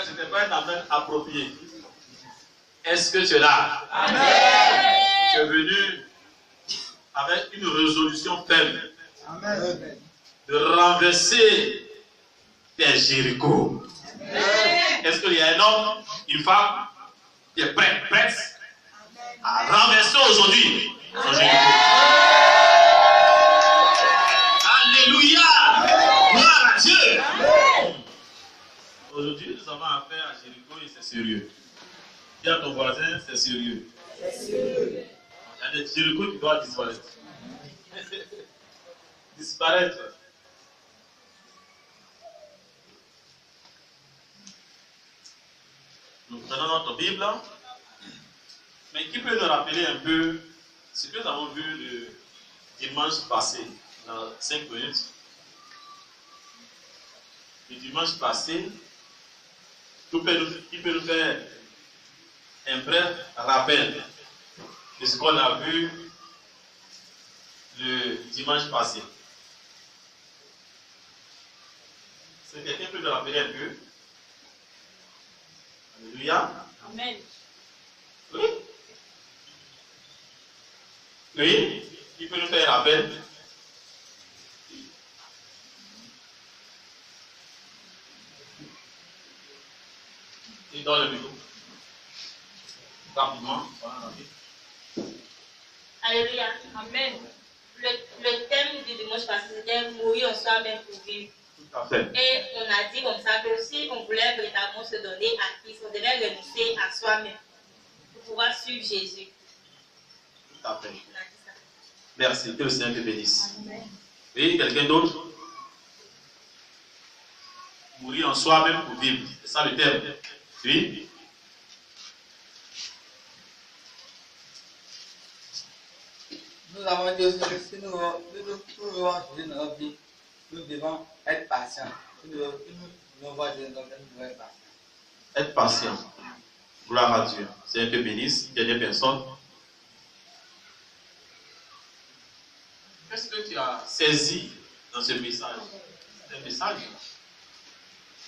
C'était pas un amen approprié. Est-ce que tu es là? Amen. Tu es venu avec une résolution ferme. Amen. De renverser tes Jéricho. Est-ce qu'il y a un homme, une femme qui est prête à renverser aujourd'hui son Jéricho? Alléluia! Gloire à Dieu! Aujourd'hui, nous avons affaire à Jéricho et c'est sérieux. Dis à ton voisin, c'est sérieux. Il y a des Jéricho qui doivent disparaître. Disparaître. Nous prenons notre Bible. Mais qui peut nous rappeler un peu ce que nous avons vu le dimanche passé, dans 5 minutes? Le dimanche passé, qui peut nous faire un bref rappel de ce qu'on a vu le dimanche passé? Si quelqu'un peut nous rappeler un peu? Alléluia. Amen. Oui. Oui. Qui peut nous faire un rappel? Et dans le micro. Rapidement. Alléluia. Amen. Le thème du dimanche passé, c'était mourir en soi-même pour vivre. Tout à fait. Et on a dit comme ça que si on voulait véritablement se donner à Christ, on devait renoncer à soi-même pour pouvoir suivre Jésus. Tout à fait. On a dit ça. Merci. Que le Seigneur te bénisse. Amen. Oui, quelqu'un d'autre? Mourir en soi-même pour vivre. C'est ça le terme. Oui. Nous avons dit aussi que si nous voulons changer notre vie, nous devons être patients. Si nous voulons voir Dieu, nous devons être patients. Être patient. Gloire à Dieu. Seigneur te bénisse. Dernière personne. Qu'est-ce que tu as saisi dans ce message? C'est un message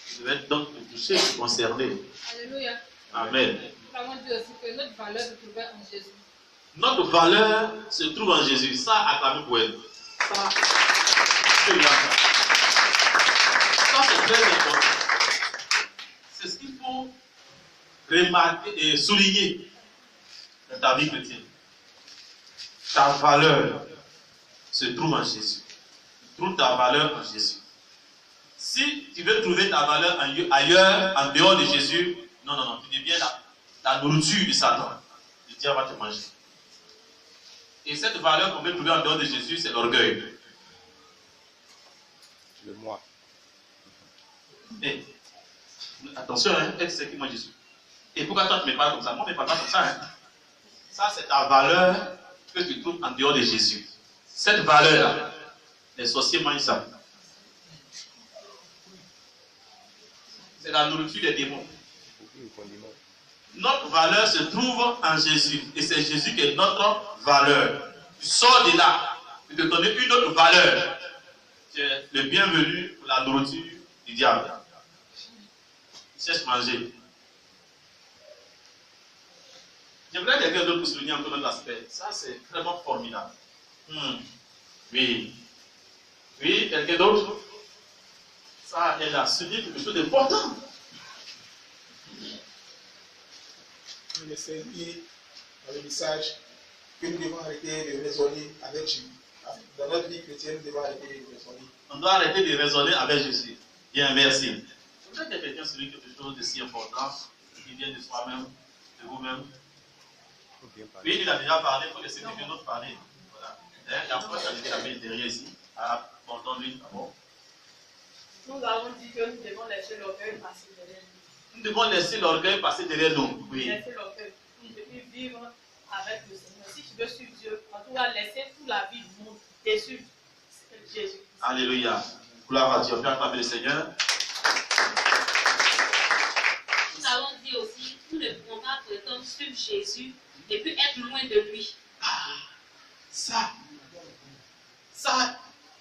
qui devait donc te toucher, te concerner. Alléluia. Amen. Nous avons dit aussi que notre valeur se trouvait en Jésus. Notre valeur se trouve en Jésus. Ça, acclamez pour elle. Ça, c'est bien ça. Ça, c'est très important. C'est ce qu'il faut remarquer et souligner dans ta vie chrétienne. Ta valeur se trouve en Jésus. Trouve ta valeur en Jésus. Si tu veux trouver ta valeur ailleurs, en dehors de Jésus, non, tu deviens la nourriture de Satan. Le diable va te manger. Et cette valeur qu'on peut trouver en dehors de Jésus, c'est l'orgueil. Le moi. Mais, attention, hein, est-ce que moi Jésus? Et pourquoi toi tu ne me parles comme ça? Moi, je ne me parle pas comme ça. Hein. Ça, c'est ta valeur que tu trouves en dehors de Jésus. Cette valeur-là, les sorciers mangent ça. C'est la nourriture des démons. Notre valeur se trouve en Jésus. Et c'est Jésus qui est notre valeur. Tu sors de là, tu te donnes une autre valeur. Tu es le bienvenu pour la nourriture du diable. Tu cherches manger. J'aimerais quelqu'un d'autre pour souligner encore notre aspect. Ça, c'est vraiment formidable. Oui. Oui, quelqu'un d'autre? Ça, elle a souligné quelque chose d'important. Il est servi dans le message que nous devons arrêter de raisonner avec Jésus. Dans notre vie chrétienne, nous devons arrêter de raisonner. On doit arrêter de raisonner avec Jésus. Bien, merci. Je voudrais que quelqu'un souligne quelque chose de si important qui vient de soi-même, de vous-même. Oui, il a déjà parlé, il faut laisser quelqu'un d'autre parler. Voilà. L'approche a été la main derrière ici. Ah, entends-lui d'abord. Nous avons dit que nous devons laisser l'orgueil passer derrière nous. Nous devons laisser l'orgueil passer derrière nous. Oui. Laisser l'orgueil. Et puis vivre avec le Seigneur. Si tu veux suivre Dieu, en tout cas, laisser toute la vie du monde et suivre Jésus. Alléluia. Gloire à Dieu. On peut acclamer le Seigneur. Nous avons dit aussi, nous ne pouvons pas prétendre suivre Jésus et puis être loin de lui. Ah, ça,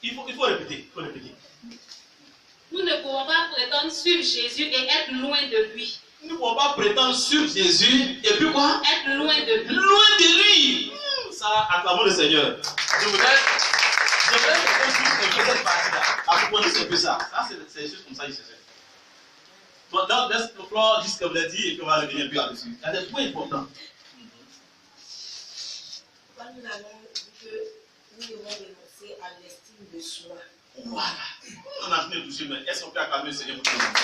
il faut répéter. Nous ne pouvons pas prétendre suivre suivre Jésus et être loin de lui. Nous ne pouvons pas prétendre sur Jésus et puis quoi? Être loin de lui. Loin de lui. Ça, acclamons le Seigneur. Je voudrais que cette partie-là. À propos de ce peu ça. Ça, c'est juste comme ça il se fait. Donc, laisse le plan, dis ce que vous avez dit et puis on va revenir plus là-dessus. Il y a des points importants. Quand nous avons dit que nous devons renoncer à l'estime de soi. Voilà. On a fini de toucher, mais est-ce qu'on peut acclamer le Seigneur pour tout le monde?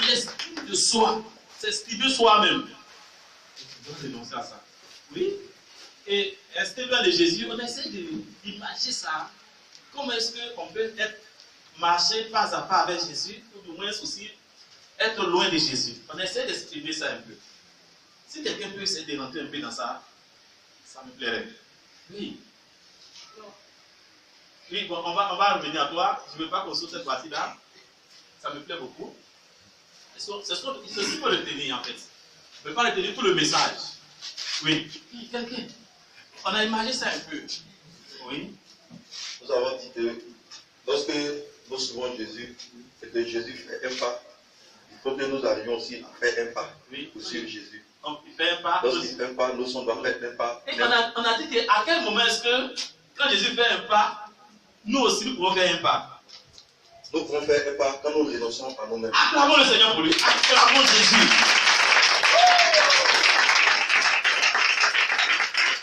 L'estime de soi, c'est estimer soi-même. On doit renoncer à ça. Oui. Et estimer de Jésus, on essaie d'imaginer ça. Comment est-ce qu'on peut marcher pas à pas avec Jésus, ou du moins aussi être loin de Jésus? On essaie d'exprimer ça un peu. Si quelqu'un peut essayer de rentrer un peu dans ça, ça me plairait. Oui. Oui, bon, on va revenir à toi. Je ne veux pas qu'on saute cette partie-là. Ça me plaît beaucoup. C'est ce qu'il faut retenir en fait. Je ne veux pas retenir tout le message. Oui. Quelqu'un. On a imaginé ça un peu. Oui. Nous avons dit que lorsque nous suivons Jésus et que Jésus fait un pas, il faut que nous arrivions aussi à faire un pas pour suivre Jésus. Donc il fait un pas. Lorsqu'il fait un pas, nous on doit faire un pas. Et on a dit qu'à quel moment est-ce que quand Jésus fait un pas, nous aussi nous pouvons faire un pas? Nous pouvons faire un pas quand nous renonçons à nous-mêmes. Acclamons le Seigneur pour lui. Acclamons Jésus.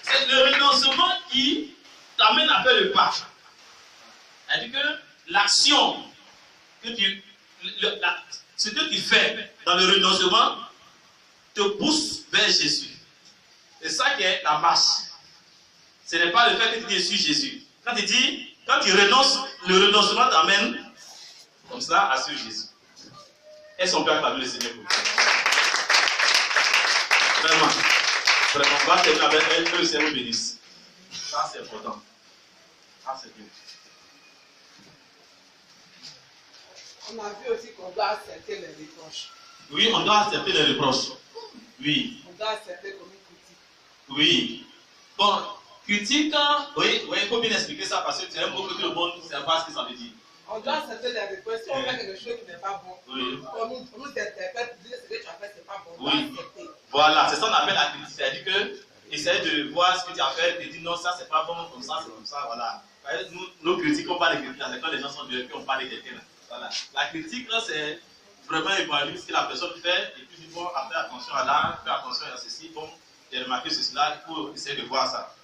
C'est le renoncement qui t'amène à faire le pas. C'est-à-dire que l'action que ce que tu fais dans le renoncement te pousse vers Jésus. C'est ça qui est la marche. Ce n'est pas le fait que tu suis Jésus. Quand tu renonces, le renoncement t'amène comme ça à suivre Jésus. Est-ce qu'on peut acclamer le Seigneur pour vous? Vraiment. Vraiment. On va terminer avec elle, que le Seigneur vous bénisse. Ça, c'est important. Ça, c'est bien. On a vu aussi qu'on doit accepter les reproches. Oui, on doit accepter les reproches. Oui. On doit accepter comme une critique. Oui. Bon, critique, oui, il faut bien expliquer ça parce que c'est un mot que tout le monde ne sait pas ce que ça veut dire. On doit accepter les reproches. Si on fait quelque chose qui n'est pas bon, Oui. on nous interprète, dire ce que tu as fait, c'est pas bon. On Oui. doit accepter. Voilà, c'est ça qu'on appelle la critique. C'est-à-dire que essayer de voir ce que tu as fait et dire non, ça c'est pas bon, comme ça, c'est comme ça, voilà. Nous critiquons pas les critiques, c'est quand les gens sont vieux, on parle de quelqu'un. Voilà. La critique, c'est vraiment évaluer ce que la personne fait et puis bon, faire attention à là, faire attention à ceci, bon, j'ai remarqué ceci là, il faut essayer de voir ça.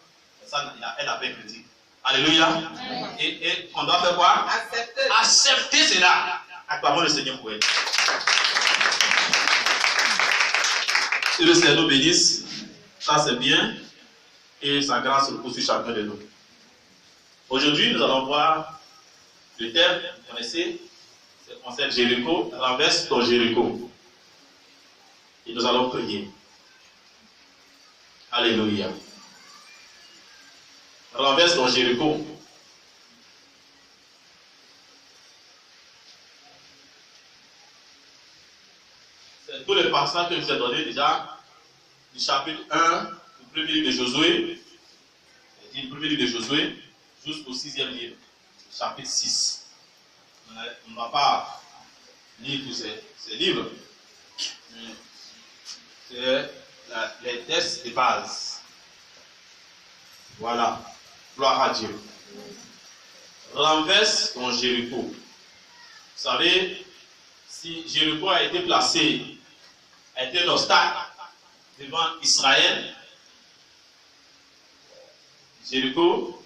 Ça, elle appelle critique. Alléluia. Et on doit faire quoi? Accepter. Accepter cela. Acclamons le Seigneur pour elle. Que le Seigneur nous bénisse. Ça c'est bien. Et sa grâce repose sur chacun de nous. Aujourd'hui, nous allons voir le thème, vous connaissez, c'est le concept Jéricho, renverse ton Jéricho. Et nous allons prier. Alléluia. Renverse ton Jéricho. C'est tout le passage que je vous ai donné déjà, du chapitre 1, du premier livre de Josué, du premier livre de Josué, jusqu'au 6e livre, chapitre 6. On ne va pas lire tous ces livres. C'est les tests de base. Voilà. Gloire à Dieu. Renverse ton Jéricho. Vous savez, si Jéricho a été placé, a été un obstacle devant Israël, Jéricho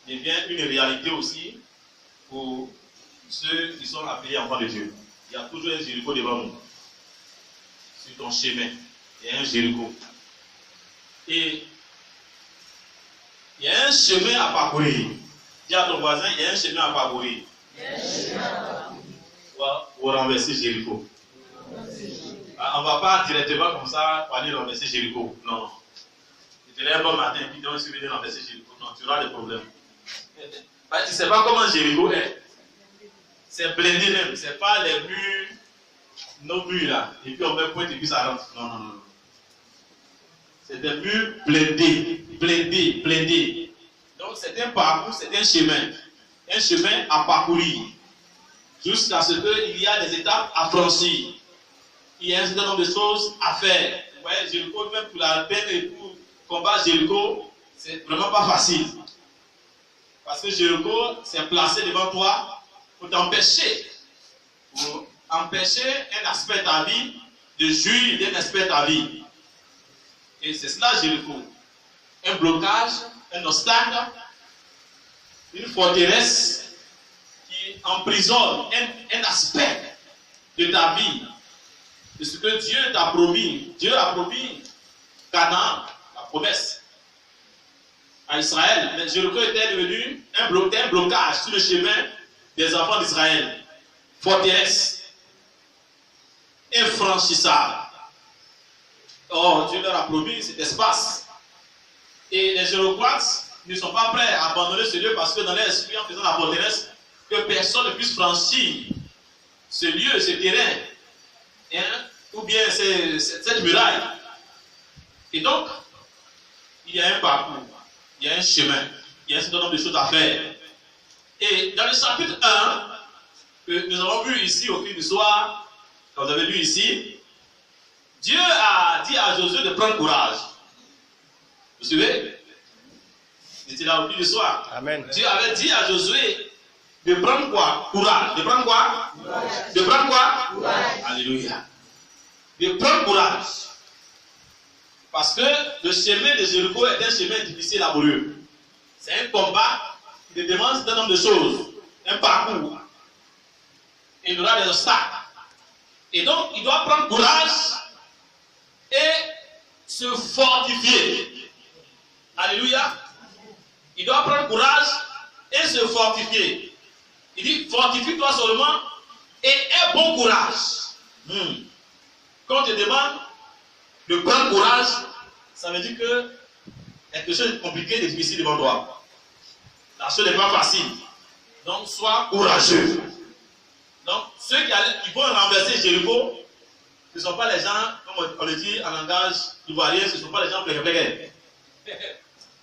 devient une réalité aussi pour ceux qui sont appelés enfants de Dieu. Il y a toujours un Jéricho devant nous. Sur ton chemin, il y a un Jéricho. Et il y a un chemin à parcourir. Dis à ton voisin, il y a un chemin à parcourir. Pour renverser Jéricho. On ne va pas directement comme ça pour aller renverser Jéricho. Non. Tu te lèves bon matin et puis tu vas venir renverser Jéricho. Non, tu auras des problèmes. Tu ne sais pas comment Jéricho est. C'est blindé même. Ce n'est pas les murs, nos murs là. Et puis on met point et puis ça rentre. Non, non, non. C'est des murs blindés. Donc c'est un parcours, c'est un chemin. un chemin à parcourir jusqu'à ce qu'il y a des étapes à franchir. Il y a un certain nombre de choses à faire. Vous voyez, Jéricho, même pour la peine et pour combattre Jéricho, c'est vraiment pas facile. Parce que Jéricho s'est placé devant toi pour t'empêcher. Pour empêcher un aspect de ta vie de jouir d'un aspect de ta vie. Et c'est cela Jéricho. Un blocage, un obstacle, une forteresse qui emprisonne un aspect de ta vie. De ce que Dieu t'a promis. Dieu a promis Canaan, la promesse à Israël. Mais Jéricho était devenu un blocage sur le chemin des enfants d'Israël. Forteresse. Infranchissable. Or, Dieu leur a promis cet espace. Et les Jéroboates ne sont pas prêts à abandonner ce lieu parce que dans leur esprit, en faisant la forteresse, que personne ne puisse franchir ce lieu, ce terrain, hein, ou bien cette muraille. Et donc, il y a un parcours, il y a un chemin, il y a un certain nombre de choses à faire. Et dans le chapitre 1, que nous avons vu ici au fil du soir, comme vous avez lu ici, Dieu a dit à Josué de prendre courage. Vous suivez? C'était là au fil du soir. Amen. Dieu avait dit à Josué de prendre quoi? Courage. De prendre quoi? Courage. De prendre quoi? Courage. Alléluia. De prendre courage. Parce que le chemin de Jéricho est un chemin difficile et laborieux. C'est un combat qui demande un certain nombre de choses. Un parcours. Et il y aura des obstacles. Et donc, il doit prendre courage et se fortifier. Alléluia. Il doit prendre courage et se fortifier. Il dit, fortifie-toi seulement et aie bon courage. Quand on te demande de prendre courage, ça veut dire que quelque chose de compliqué, de difficile devant toi. La chose n'est pas facile. Donc, sois courageux. Donc, ceux qui vont renverser Jéricho, ce ne sont pas les gens, comme on le dit en langage ivoirien, ce ne sont pas les gens plaignants.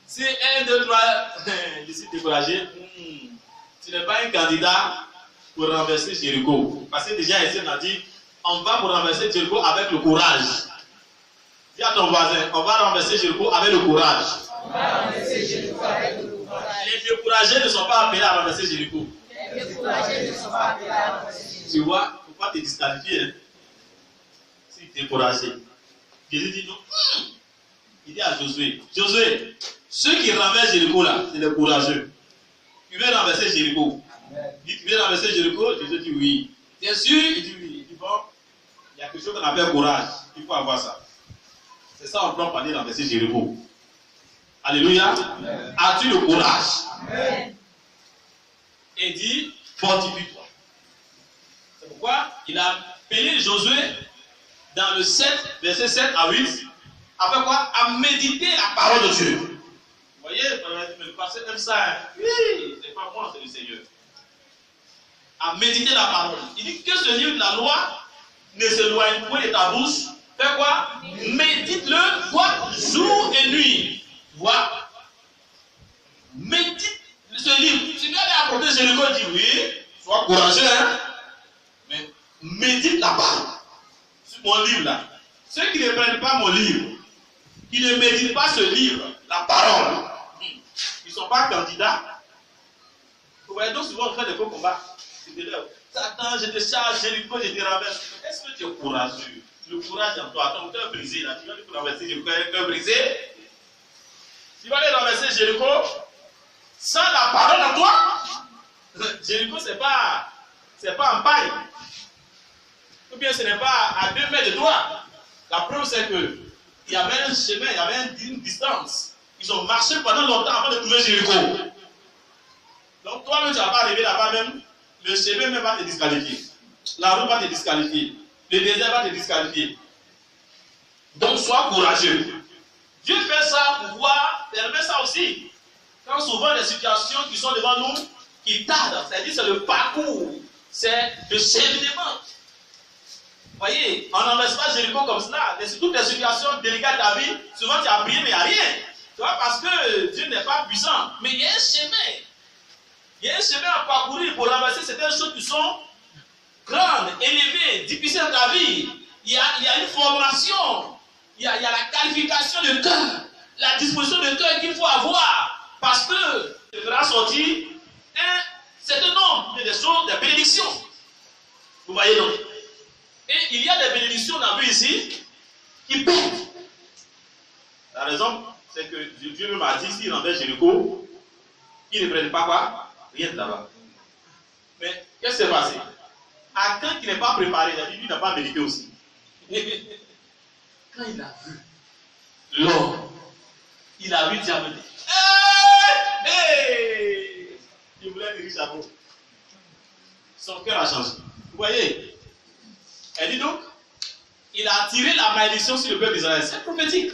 Si 1, 2, 3, je suis découragé, tu n'es pas un candidat pour renverser Jéricho. Parce que déjà ici, on a dit, on va pour renverser Jéricho avec le courage. Dis à ton voisin, on va renverser Jéricho avec le courage. On va renverser Jéricho avec le courage. Les découragés ne sont pas appelés à renverser Jéricho. Les découragés ne sont pas appelés à renverser Jéricho. Tu vois, il ne faut pas te disqualifier. Hein. Si tu es découragé. Jésus dit non. Il dit à Josué, Josué, ceux qui renversent Jéricho là, c'est les courageux. Tu veux renverser Jéricho? Il dit, tu veux renverser Jéricho? Jésus dit oui. Bien sûr, il dit oui. Il dit bon, il y a quelque chose qu'on appelle courage. Il faut avoir ça. C'est ça on peut parler renverser Jéricho. Alléluia. As-tu le courage? Amen. Et dit, fortifie-toi. C'est pourquoi il a appelé Josué dans le 7, verset 7 à 8, après quoi? À méditer la parole de Dieu. Vous voyez, le pasteur aime ça. Oui, c'est pas moi, c'est le Seigneur. À méditer la parole. Il dit que ce livre de la loi ne s'éloigne point de ta bouche. Fais quoi? Médite-le, quoi? Jour et nuit. Vois? Médite ce livre. Si tu allais apporter Jéricho, dit oui, sois courageux, hein? Mais médite la parole. Sur mon livre là. Ceux qui ne prennent pas mon livre, qui ne méditent pas ce livre, la parole, ils ne sont pas candidats. Vous voyez donc souvent on fait des faux combats. Satan, je te charge, Jéricho, je te renverse. Est-ce que tu es courageux? Le courage en toi, ton cœur brisé là, tu vas lui renverser Jéricho, un cœur brisé. Tu vas aller renverser Jéricho sans la parole en toi. Jéricho, c'est pas en paille. Ou bien ce n'est pas à 2 mètres de toi. La preuve, c'est que il y avait un chemin, il y avait une distance. Ils ont marché pendant longtemps avant de trouver Jéricho. Donc toi-même, tu ne vas pas arriver là-bas même. Le chemin même va te disqualifier. La route va te disqualifier. Le désert va te disqualifier. Donc sois courageux. Dieu fait ça pour pouvoir permettre ça aussi. Quand souvent les situations qui sont devant nous, qui tardent, c'est-à-dire c'est le parcours, c'est le cheminement. Vous voyez, on n'enverse pas Jéricho comme cela. Toutes les situations délicates de ta vie, souvent tu as prié, mais il n'y a rien. Tu vois, parce que Dieu n'est pas puissant. Mais il y a un chemin. Il y a un chemin à parcourir pour ramasser certaines choses qui sont grandes, élevées, difficiles dans ta vie. Il y a une formation, il y a la qualification de cœur, la disposition de cœur qu'il faut avoir. Parce que il fera sortir un certain nombre de choses, des bénédictions. Vous voyez donc. Et il y a des bénédictions, on a vu ici, qui pètent. La raison, c'est que Dieu m'a dit, s'il envers Jéricho, il ne prenne pas quoi? Rien de là-bas. Mais qu'est-ce qui s'est passé? Achan qui n'est pas préparé, il a dit, lui n'a pas médité aussi. Quand il a vu l'or, il a vu le diamant. Il voulait être riche à vous. Son cœur a changé. Vous voyez? Elle dit donc, il a attiré la malédiction sur le peuple d'Israël. C'est prophétique.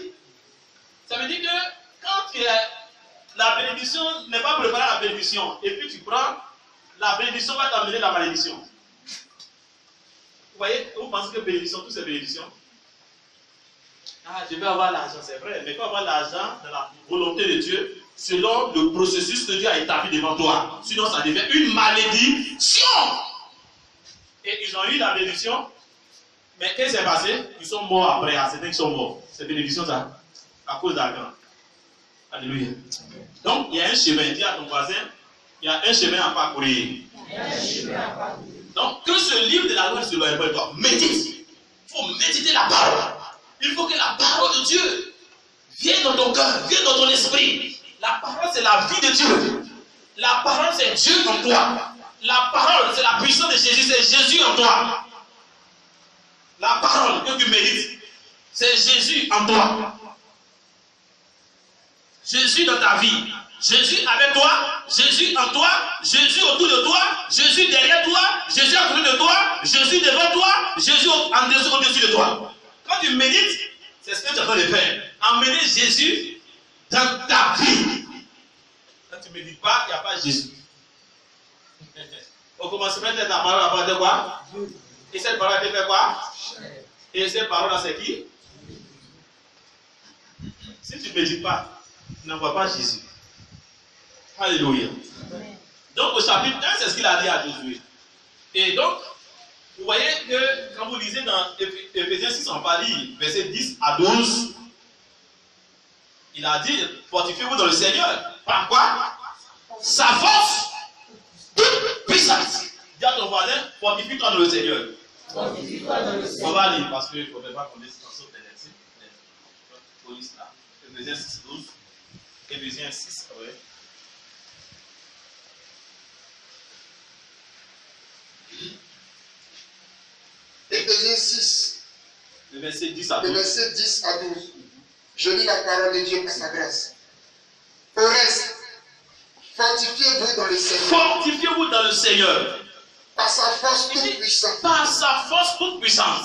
Ça veut dire que quand la bénédiction n'est pas préparée à la bénédiction, et puis tu prends, la bénédiction va t'amener la malédiction. Vous voyez, vous pensez que bénédiction, toutes ces bénédictions? Ah, je vais avoir l'argent, c'est vrai, mais il faut avoir l'argent dans la volonté de Dieu, selon le processus que Dieu a établi devant toi. Sinon, ça devient une malédiction. Et ils ont eu la bénédiction, mais qu'est-ce qui s'est passé? Ils sont morts après, certains qui sont morts. Ces bénédictions, ça, à cause d'argent. Alléluia. Donc, il y a un chemin. Dis à ton voisin, il y a un chemin à parcourir. Donc, que ce livre de la loi se loin de toi, médite. Il faut méditer la parole. Il faut que la parole de Dieu vienne dans ton cœur, vienne dans ton esprit. La parole, c'est la vie de Dieu. La parole, c'est Dieu en toi. La parole, c'est la puissance de Jésus, c'est Jésus en toi. La parole que tu médites, c'est Jésus en toi. Jésus dans ta vie. Jésus avec toi, Jésus en toi, Jésus autour de toi, Jésus derrière toi, Jésus à côté de toi, Jésus devant toi, Jésus au-dessus de toi. Quand tu médites, c'est ce que tu as besoin de faire. Emmener Jésus dans ta vie. Quand tu ne médites pas, il n'y a pas Jésus. Au commencement de ta parole, à part de quoi? Et cette parole, elle fait quoi? Et cette parole-là, c'est qui? Si tu ne médites pas, tu n'en vois pas Jésus. Alléluia. Donc au chapitre 1, c'est ce qu'il a dit à Josué. Et donc, vous voyez que quand vous lisez dans Éphésiens 6, on va lire versets 10 à 12, il a dit, fortifiez-vous dans le Seigneur. Par quoi? Sa force toute puissante. Dis à ton voisin, fortifie-toi dans le Seigneur. Fortifie-toi dans le Seigneur. On va lire parce qu'il ne faudrait pas qu'on laisse dans ce verset. Police là. Éphésiens 6, 12. Éphésiens 6, oui. Éphésiens 6, le verset 10 à 12. Le verset 10 à 12. Je lis la parole de Dieu par sa grâce. Au reste, fortifiez-vous dans le Seigneur. Fortifiez-vous dans le Seigneur. Par sa force toute puissante. Par sa force toute puissante.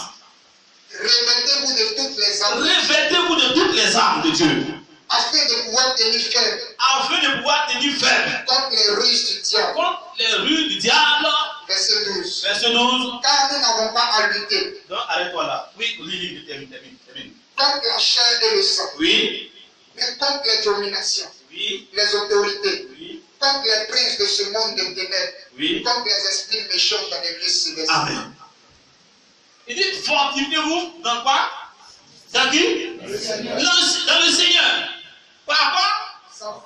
Revêtez-vous de toutes les armes. Revêtez-vous de toutes les armes de Dieu. Afin de pouvoir tenir ferme. Afin de pouvoir tenir ferme. Contre les ruses du diable. Contre les ruses du diable. Verset 12. Verset 12. Car nous n'avons pas à lutter. Donc, arrête-toi là. Oui, lis, termine. Contre la chair et le sang. Oui. Mais contre les dominations. Oui. Les autorités. Oui. Contre les princes de ce monde de ténèbres. Oui. Contre les esprits méchants dans les lieux célestes. Amen. Il dit, fortifiez-vous dans quoi? Dans qui? Dans le Seigneur. Par quoi?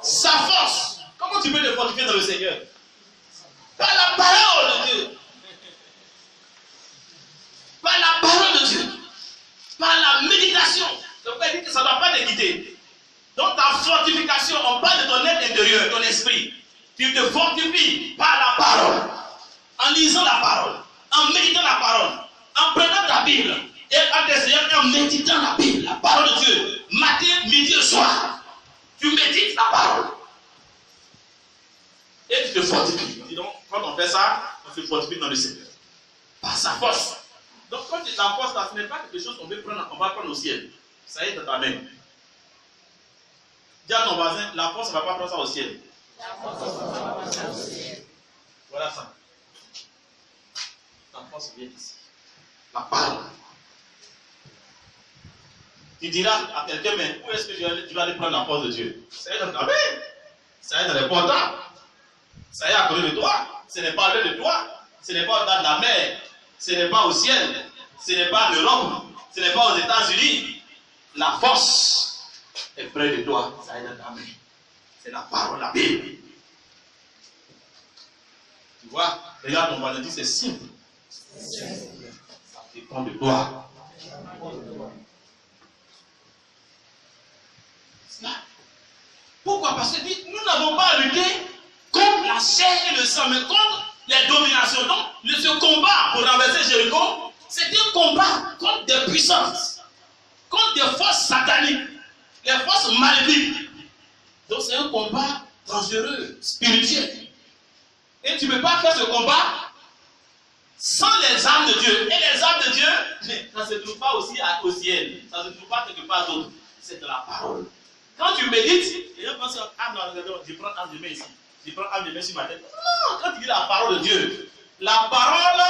Sa force. Comment tu peux te fortifier dans le Seigneur? Par la parole de Dieu. Par la parole de Dieu. Par la méditation. Donc, il dit que ça ne doit pas te quitter. Donc, ta fortification, on parle de ton être intérieur, ton esprit. Tu te fortifies par la parole. En lisant la parole. En méditant la parole. En prenant ta Bible. Et en méditant la Bible. La parole de Dieu. Matin, midi et soir. Tu médites la parole. Et tu te fortifies. Dis donc, quand on fait ça, on se fortifie dans le Seigneur. Par sa force. Donc, quand la force, là, ce n'est pas quelque chose qu'on veut prendre, on va prendre au ciel. Ça y est dans ta main. Dis à ton voisin, la force, on ne va pas prendre ça au ciel. La force, on ne va pas prendre ça au ciel. Voilà ça. La force vient ici. La parole. Tu diras à quelqu'un, mais où est-ce que tu vas aller prendre la force de Dieu? Ça y est dans ta main. Ça y est dans les portables. Ça y est à côté de toi. Ce n'est pas loin de toi. Ce n'est pas dans la mer. Ce n'est pas au ciel. Ce n'est pas en Europe. Ce n'est pas aux États-Unis. La force est près de toi. Ça y est dans ta main. C'est la parole, la Bible. Tu vois, regarde ton voisin, dit c'est simple. Ça dépend de toi. Pourquoi? Parce que nous n'avons pas à lutter contre la chair et le sang, mais contre les dominations. Donc, ce combat pour renverser Jéricho, c'est un combat contre des puissances, contre des forces sataniques, les forces maléfiques. Donc, c'est un combat dangereux, spirituel. Et tu ne peux pas faire ce combat sans les armes de Dieu. Et les armes de Dieu, ça ne se trouve pas aussi au ciel. Ça ne se trouve pas quelque part d'autre. C'est de la parole. Quand tu médites, les gens pensent je prends âme de main ici. Je prends âme de main sur ma tête. Non, quand tu dis la parole de Dieu, la parole,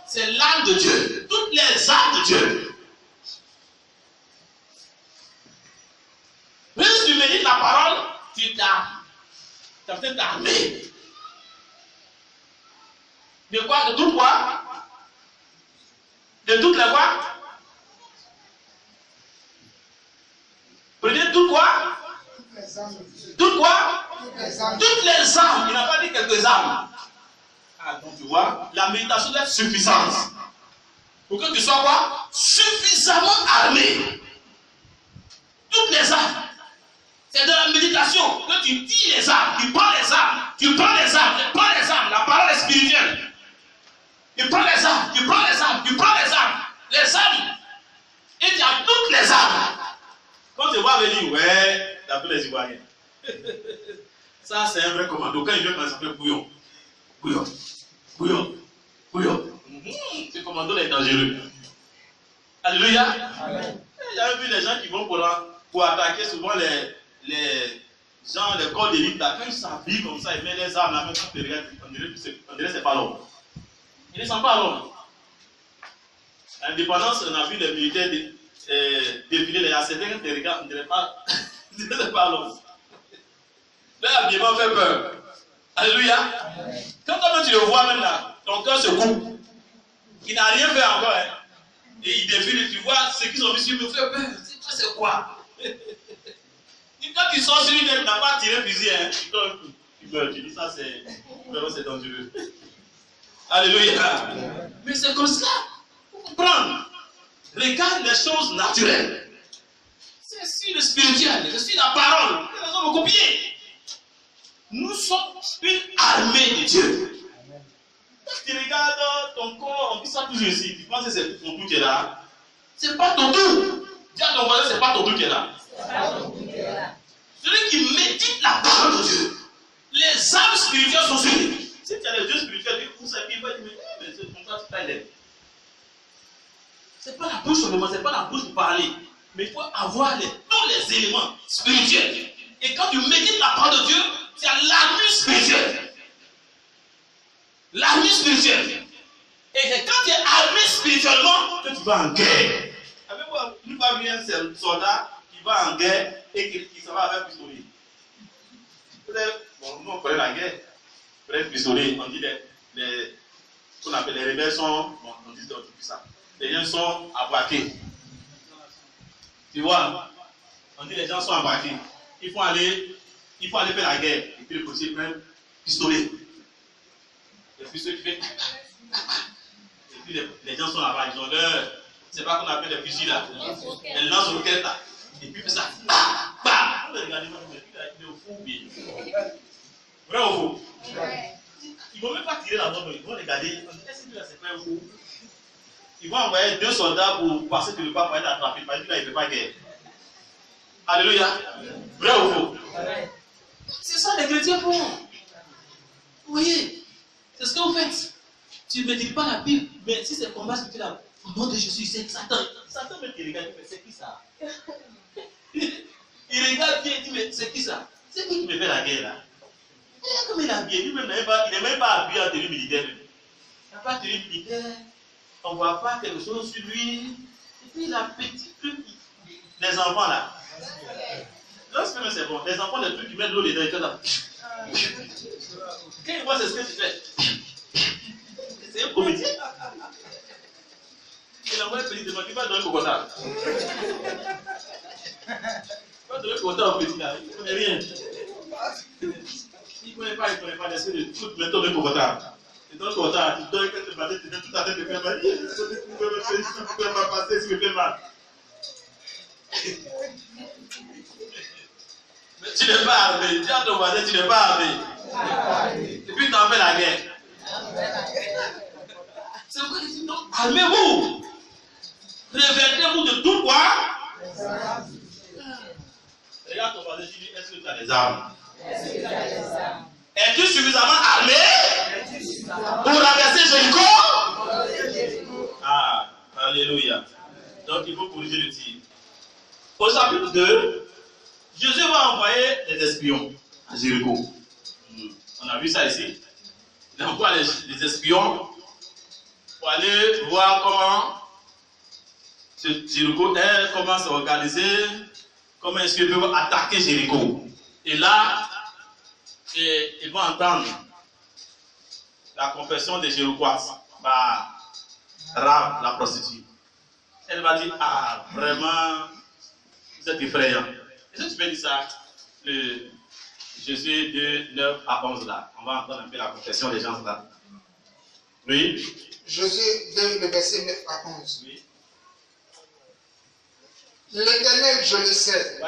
c'est l'âme de Dieu. Toutes les âmes de Dieu. Mais si tu médites la parole, tu t'as peut-être armé. De quoi? De tout quoi? De toutes les quoi? Prenez tout quoi? Toutes quoi? Toutes les armes. Il n'a pas dit quelques armes. Ah, donc tu vois, la méditation doit être suffisante. Pour que tu sois quoi? Suffisamment armé. Toutes les armes. C'est dans la méditation que tu tires les armes, tu prends les armes, tu prends les armes, tu prends les armes. La parole est spirituelle. Tu prends les armes, tu prends les armes, tu prends les armes. Les armes. Et tu as toutes les armes. Quand tu vois venir, ouais, d'après les Ivoiriens. Ça, c'est un vrai commando. Quand il vient, ça s'appelle bouillon. Bouillon. Bouillon. Bouillon. Ce commando est dangereux. Alléluia. J'avais vu les gens qui vont pour attaquer souvent les gens, les corps d'élite. Quand ils s'habillent comme ça, ils mettent les armes là, même quand tu regardes, on dirait que c'est pas l'homme. Ils ne sont pas l'homme. À l'indépendance, on a vu les militaires défiler les ACT, tu regardes, on dirait pas, c'est pas l'homme. Leur habillement fait peur. Alléluia. Quand tu le vois même là, ton cœur se coupe. Il n'a rien fait encore. Hein. Et il défile et tu vois ceux qui sont mis sur lui me fait peur. C'est quoi? Et quand tu sors sur lui, il n'a pas tiré fusil. Hein. Tu meurs. Tu dis ça, c'est dangereux. Alléluia. Mais c'est comme ça. Faut comprendre. Regarde les choses naturelles. C'est sur le spirituel. C'est sur la parole. Les gens vont copier. Nous sommes une armée de Dieu. Quand tu regardes ton corps, on dit ça toujours ici. Tu penses que c'est ton tout qui est là. C'est pas ton tout. Dis à ton voisin, c'est pas ton tout qui est là. Celui qui médite la parole de Dieu. Les âmes spirituelles sont sur lui. Si tu as les dieux spirituels, tu pousses un pied, mais c'est comme ça, tu t'aides. C'est pas la bouche seulement, c'est pas la bouche pour parler. Mais il faut avoir tous les éléments spirituels. Et quand tu médites la parole de Dieu, tu as l'armure spirituelle. L'armure spirituelle. Et quand tu es armé spirituellement, tu vas en guerre. Avez-vous vu un soldat qui va en guerre et qui s'en va avec un pistolet? Bon, nous on connaît la guerre. Bref, pistolet, on dit qu'on appelle les rebelles sont, bon, on dit tout ça. Les gens sont embarqués. Tu vois, on dit les gens sont embarqués. Il faut aller faire la guerre. Et puis le policier prend un pistolet. Le pistolet qui fait. Et puis les gens sont là-bas, ils ont leur. C'est pas qu'on appelle les fusils là. Les lance-roquettes là. Et puis ça. Bah! Regardez, il est au fou, bien. Vrai ou faux? Ils ne vont même pas tirer la bombe, ils vont regarder. Est-ce que c'est pas un fou? Ils vont envoyer 2 soldats pour passer que le pape va être attrapé. Parce que là, il ne fait pas guerre. Alléluia. Vrai ou faux? C'est ça les chrétiens font. Vous voyez? C'est ce que vous faites. Tu ne médites pas la Bible, mais si c'est combat spirituel, au nom de Jésus, c'est Satan. Satan me dit, regarde, mais c'est qui ça? Il regarde bien et dit, mais c'est qui ça? C'est qui me fait la guerre là? Et comme il a habillé, lui-même, il n'est même pas habillé en tenue militaire. Il n'a pas de tenue militaire. On ne voit pas quelque chose sur lui. Et puis il a petit truc. Les enfants là. Lorsque c'est bon, les enfants, les trucs, ils mettent l'eau dedans et tout là. Quand il voit, c'est ce que tu fais. C'est un comédien. Il envoie un petit demande, il va donner le cocotin. Il va donner le cocotin au petit là. Il ne connaît rien. Il ne connaît pas, l'esprit de toute méthode de cocotin. Il donne le cocotin, tu donnes que tu vas te faire toute la tête de faire mal. Tu peux pas passer, si tu me fais mal. Mais tu n'es pas armé. Dis à ton voisin, tu n'es pas armé. Et puis tu en fais la guerre. C'est pourquoi il dit non, armez-vous. Revêtez-vous de tout quoi? Regarde ton voisin, tu dis, est-ce que tu as des armes? Es-tu suffisamment armé pour renverser Jéricho? Ah, alléluia. Donc il faut corriger le tir. Au chapitre 2, Jésus va envoyer les espions à Jéricho. On a vu ça ici. Il envoie les espions pour aller voir comment Jéricho est, comment s'organiser, comment est-ce qu'ils peuvent attaquer Jéricho. Et là, ils vont entendre la confession de Jérichoise par Rahab, la prostituée. Elle va dire, ah, vraiment, vous êtes effrayant. Est-ce que tu peux dire ça? Jésus de 9 à 11 là. On va entendre un peu la confession des gens là. Oui. Josué 2, le verset 9 à 11. Oui. L'Éternel, je le sais.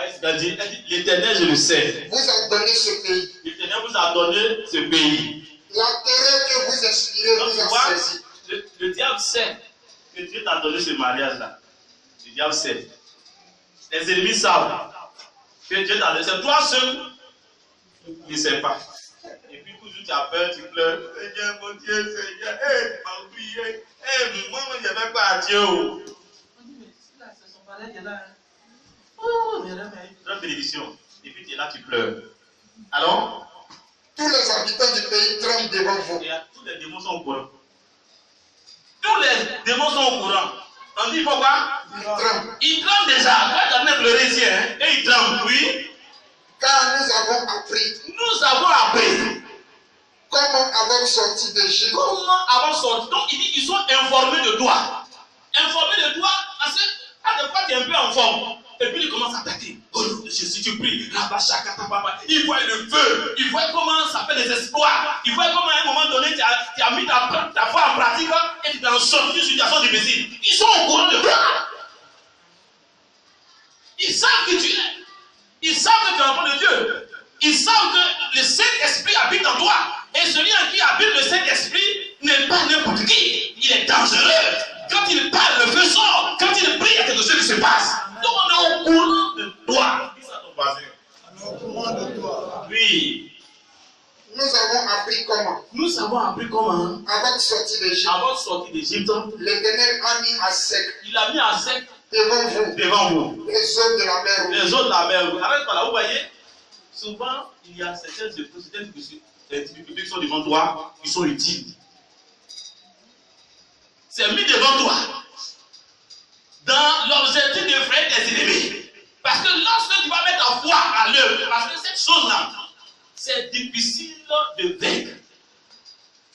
L'Éternel, je le sais. Vous a donné ce pays. L'Éternel vous a donné ce pays. La terreur que vous inspirez vous a saisi. Le diable sait que Dieu t'a donné ce mariage-là. Le diable sait. Les ennemis savent que Dieu t'a donné. C'est toi seul qui ne sais pas. Et puis toujours tu as peur, tu pleures. Seigneur, mon Dieu, Seigneur, tu m'as oublié. Moi, je ne vais pas à Dieu. On dit, mais là, c'est son mariage qui est là. Oh, mais là, mais bénédiction. Et puis tu es là, tu pleures. Alors, tous les habitants du pays tremblent devant vous. Tous les démons sont au courant. Tous les démons sont au courant. On dit pourquoi? Ils tremblent déjà. Toi, tu as même pleuré ici, hein? Et ils tremblent, oui. Car nous avons appris. Nous avons appris. Comment avoir sorti d'Égypte. Comment avoir sorti. Donc, il dit qu'ils sont informés de toi. Informés de toi, parce que à des fois, tu es un peu en forme. Et puis, il commence à attaquer. Oh non, Jésus, tu pries. Il voit le feu. Il voit comment ça fait des espoirs. Il voit comment à un moment donné, tu as mis ta foi en pratique et tu t'es en sorti d'une situation difficile. Ils sont au courant de toi. Ils savent qui tu es. Ils savent que tu es enfant de Dieu. Ils savent que le Saint-Esprit habite en toi. Et celui en qui habite le Saint-Esprit n'est pas n'importe qui. Il est dangereux. Quand il parle, le feu sort. Quand il prie, il y a quelque chose qui se passe. Donc on est au courant de toi. Dis ça à ton voisin. On est au courant de toi. Oui. Nous avons appris comment. Nous avons appris comment. Avant sorti d'Égypte. Avant sorti d'Égypte. L'Éternel a mis à sec. Il a mis à sec. Devant vous. Devant vous. Les eaux de la mer Rouge. Les eaux de la mer Rouge. Arrête pas là, vous voyez. Souvent, il y a certaines publics qui sont devant toi, qui sont utiles. C'est mis devant toi. Dans l'objectif de frère des ennemis. Parce que lorsque tu vas mettre ta foi à l'œuvre, parce que cette chose-là, c'est difficile de vaincre.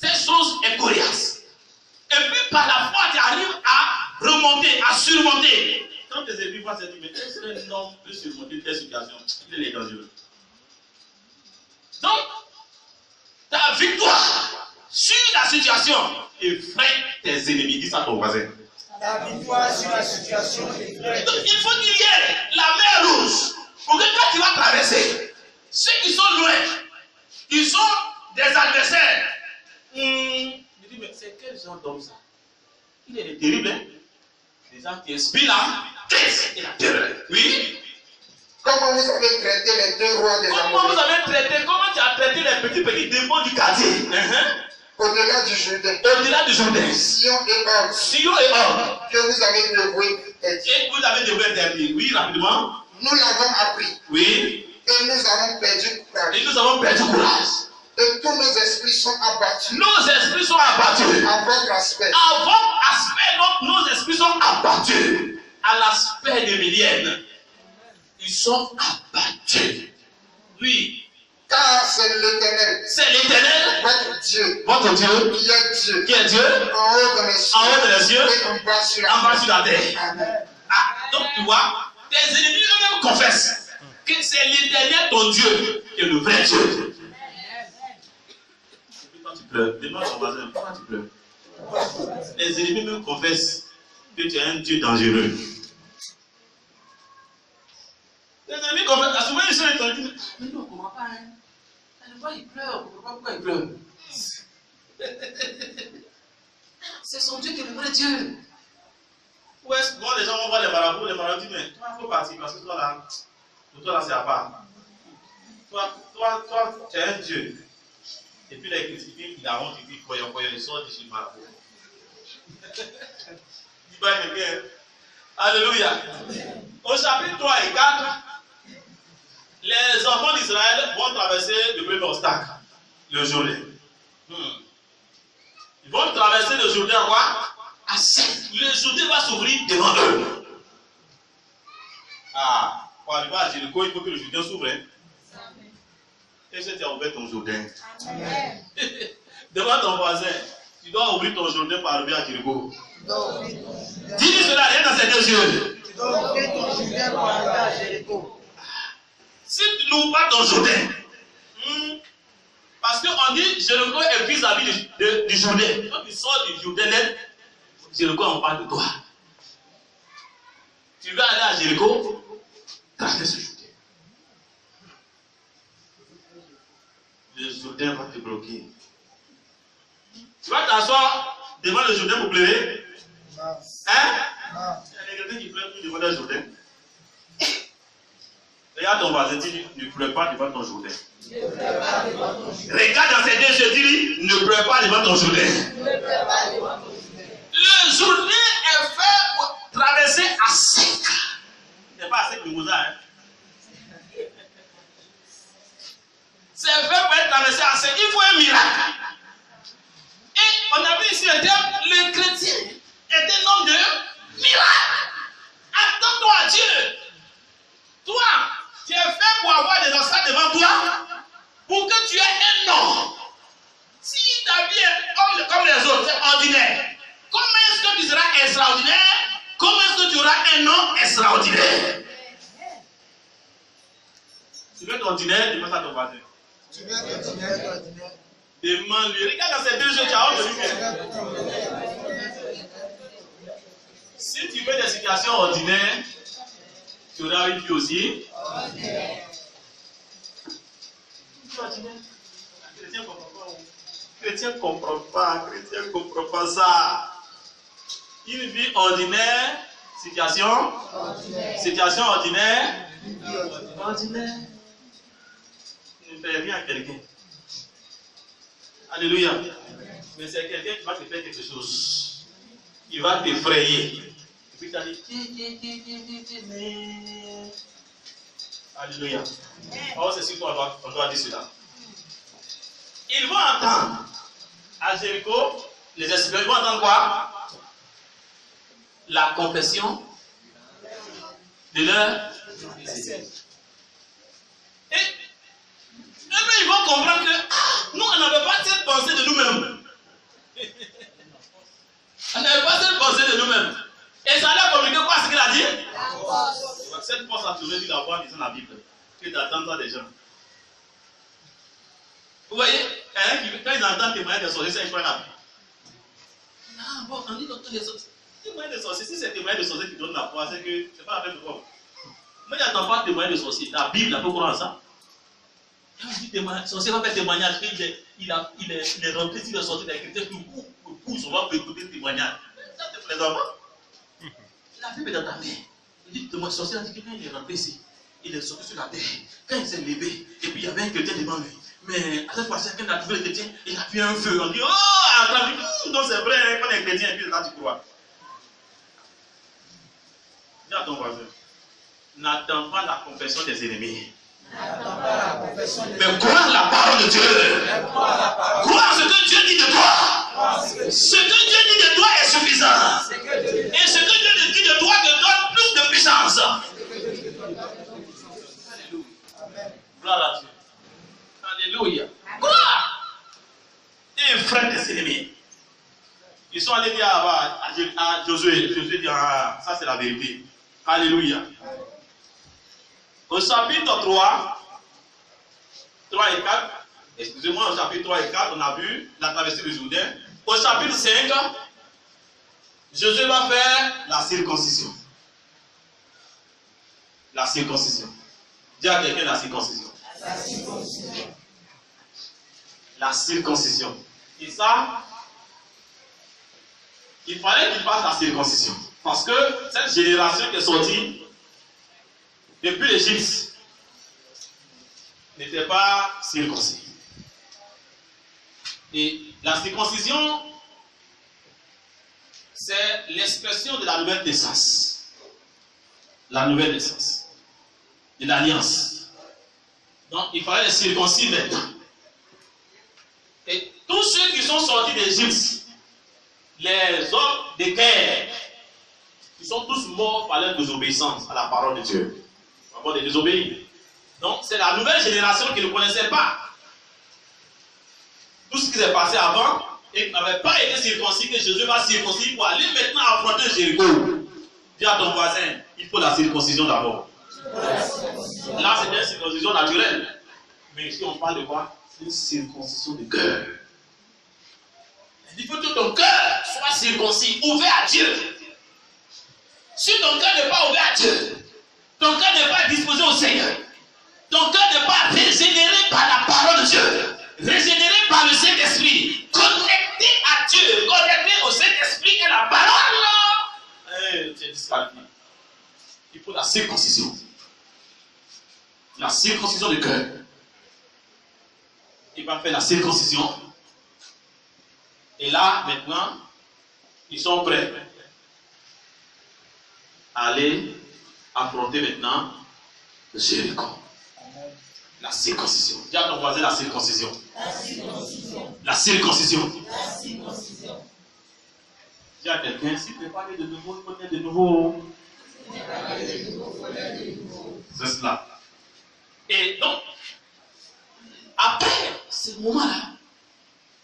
Cette chose est coriace. Et puis par la foi, tu arrives à remonter, à surmonter. Quand tes ennemis vont se dire, mais est-ce qu'un homme peut surmonter telle situation? Il est dangereux. Donc, ta victoire sur la situation effraie tes ennemis. Dis ça à ton voisin. La victoire sur la situation effraie. Donc, il faut qu'il y ait la mer Rouge. Pour que quand tu vas traverser, ceux qui sont loin, ils sont des adversaires. Je dis, mais c'est quel genre d'homme ça? Il est terrible, hein? Les gens qui inspirent là, qu'est-ce qu'il a terreur? Oui? Comment vous avez traité les deux rois des Amoréens? Comment vous avez traité, comment tu as traité les petits démons du quartier? Au-delà du Jourdain. Au-delà du Jourdain. Sion et Or. Sion et Or. Que vous avez dévoué. Et vous avez dévoué interdit. Oui, rapidement. Nous l'avons appris. Oui. Et nous avons perdu courage. Et nous avons perdu courage. Et tous nos esprits sont abattus. Nos esprits sont abattus. À votre aspect. À votre aspect, donc nos esprits sont abattus. À l'aspect de Myriam. Ils sont abattus. Oui. Car c'est l'Éternel. C'est l'Éternel, Votre Dieu. votre Dieu, Qui est Dieu. qui est Dieu, En haut dans les cieux. en haut de les cieux, Et en bas sur en bas la sur la terre. Amen. Ah, donc tu vois, tes ennemis eux-mêmes confessent que c'est l'Éternel ton Dieu qui est le vrai Dieu. Quand tu pleures, demande à ton voisin, pourquoi tu pleures? Les ennemis me confessent que tu es un Dieu dangereux. Les ennemis confessent, souvent ils sont étonnés, mais nous on ne comprend pas, hein. Pourquoi il pleure? On ne comprend pas pourquoi il pleure. C'est son Dieu qui est le vrai Dieu. Où est-ce que les gens vont voir les marabouts disent, mais toi, il faut partir parce que toi là, c'est à part. Toi, tu es un Dieu. Et puis là, il critique, il a honte, il dit, il sort de chez le marabout. Il va quelqu'un. Alléluia. Au chapitre 3 et 4, les enfants d'Israël vont traverser le premier obstacle, le Jourdain. Ils vont traverser le Jourdain à quoi? À sec. Le Jourdain va s'ouvrir devant eux. Ah, pour arriver à Jéricho, il faut que le Jourdain s'ouvre. Hein? Et si tu as ouvert ton Jourdain. Devant ton voisin, tu dois ouvrir ton Jourdain pour arriver à Jéricho. Dis-lui cela, rien dans ses deux yeux. Tu dois ouvrir ton Jourdain pour arriver à Jéricho. Si tu n'ouvres pas ton Jourdain, parce qu'on dit Jéricho est vis-à-vis du Jourdain. Quand tu sors du Jourdain, Jéricho en parle de toi. Tu vas aller à Jéricho, traverse ce Jourdain. Le Jourdain va te bloquer. Tu vas t'asseoir devant le Jourdain pour pleurer? Non. Hein? Non. Il y a quelqu'un qui pleure devant le Jourdain. Regarde ton voisin, dis ne pleure pas devant ton Jourdain. Regarde dans ses deux yeux, dis ne pleure pas devant ton Jourdain. Le Jourdain est fait pour traverser à sec. Ce n'est pas à sec le moussa, hein? C'est fait pour être traversé à sec. Il faut un miracle. Et on a vu ici un terme, le chrétien est un homme de miracle. Attends-toi à Dieu. Toi, tu es fait pour avoir des obstacles devant toi, pour que tu aies un nom. Si ta vie est comme les autres, c'est ordinaire. Comment est-ce que tu seras extraordinaire? Comment est-ce que tu auras un nom extraordinaire? Tu veux être ordinaire, demande à ton voisin. Tu veux être ordinaire. Demande-lui. Regarde dans ces deux yeux, tu as honte de lui. Si tu veux des situations ordinaires, tu auras une vie aussi. Chrétien comprend pas. Chrétien comprend pas ça. Une vie ordinaire, situation ordinaire. Ordinaire. Ne fais rien à quelqu'un. Alléluia. Mais c'est quelqu'un qui va te faire quelque chose. Il va t'effrayer. Et puis tu as dit, mais... Alléluia. Oh, c'est ce qu'on doit dire cela. Ils vont entendre à Jéricho, les esprits vont entendre quoi? La confession de leur péché. Et eux, ils vont comprendre que nous, on n'avait pas cette pensée de nous-mêmes. On n'avait pas cette pensée de nous-mêmes. Et ça allait communiquer quoi ce qu'il a dit? Cette force a toujours dit d'avoir dans la Bible que d'attendre des gens. Vous voyez, quand ils entendent témoigner des sorciers, ça ils prennent la Bible. Ah bon, on dit donc les sorciers. Témoigner des sorciers, si c'est témoigner des sorciers qui donne la foi, c'est que c'est pas la même chose. Moi, je n'attends pas témoigner des sorciers. La Bible, elle peut croire en ça. Quand je dis témoigner, le sorcier va faire témoignage, il est rempli de sorciers des chrétiens qui le poussent, on va écouter le témoignage. Ça te plaît enfants? La Bible est dans ta main. Il dit, le sorcier a dit que quand il est rentré ici, il est sorti sur la terre. Quand il s'est levé, et puis il y avait un chrétien devant lui. Mais à cette fois-ci, quand il a trouvé le chrétien, il a vu un feu. On dit, oh, non, c'est vrai, quand les chrétiens, et puis là, tu crois. Dis à ton voisin, n'attends pas la confession des ennemis. Mais crois la parole de Dieu. Crois ce que Dieu dit de toi. Ce que Dieu dit de toi est suffisant. Et ce que Dieu dit de toi te donne plus de puissance. Gloire à Dieu. sont allés dire à Josué. Josué dit, ah, ça c'est la vérité. Alléluia. Au chapitre 3 et 4, excusez-moi, au chapitre 3 et 4, on a vu la traversée du Jourdain. Au chapitre 5, Josué va faire la circoncision. La circoncision. Dis à quelqu'un la circoncision. La circoncision. La circoncision. Et ça, il fallait qu'il fasse la circoncision. Parce que cette génération qui est sortie depuis l'Égypte n'était pas circoncis. Et la circoncision, c'est l'expression de la nouvelle naissance. La nouvelle naissance. De l'alliance. Donc, il fallait les circoncis maintenant. Et tous ceux qui sont sortis d'Égypte, les hommes de guerre, ils sont tous morts par leur désobéissance à la parole de Dieu. Avant de désobéir. Donc, c'est la nouvelle génération qui ne connaissait pas tout ce qui s'est passé avant et qui n'avait pas été circoncis, que Jésus va circoncire pour aller maintenant affronter Jéricho. Dis à ton voisin, il faut la circoncision d'abord. Là, c'est une circoncision naturelle. Mais ici, on parle de quoi? Une circoncision de cœur. Il faut que ton cœur soit circoncis, ouvert à Dieu. Si ton cœur n'est pas ouvert à Dieu, ton cœur n'est pas disposé au Seigneur, ton cœur n'est pas régénéré par la parole de Dieu, régénéré par le Saint-Esprit, connecté à Dieu, connecté au Saint-Esprit et la parole, tu es disqualifié. Il faut la circoncision. La circoncision du cœur. Il va faire la circoncision. Et là, maintenant, ils sont prêts à aller affronter maintenant le Jéricho. La circoncision. Dis à ton voisin la circoncision. La circoncision. La circoncision. La circoncision. Dis à quelqu'un, si préparer de nouveau, il faut être de nouveau. C'est cela. Et donc, après ce moment-là,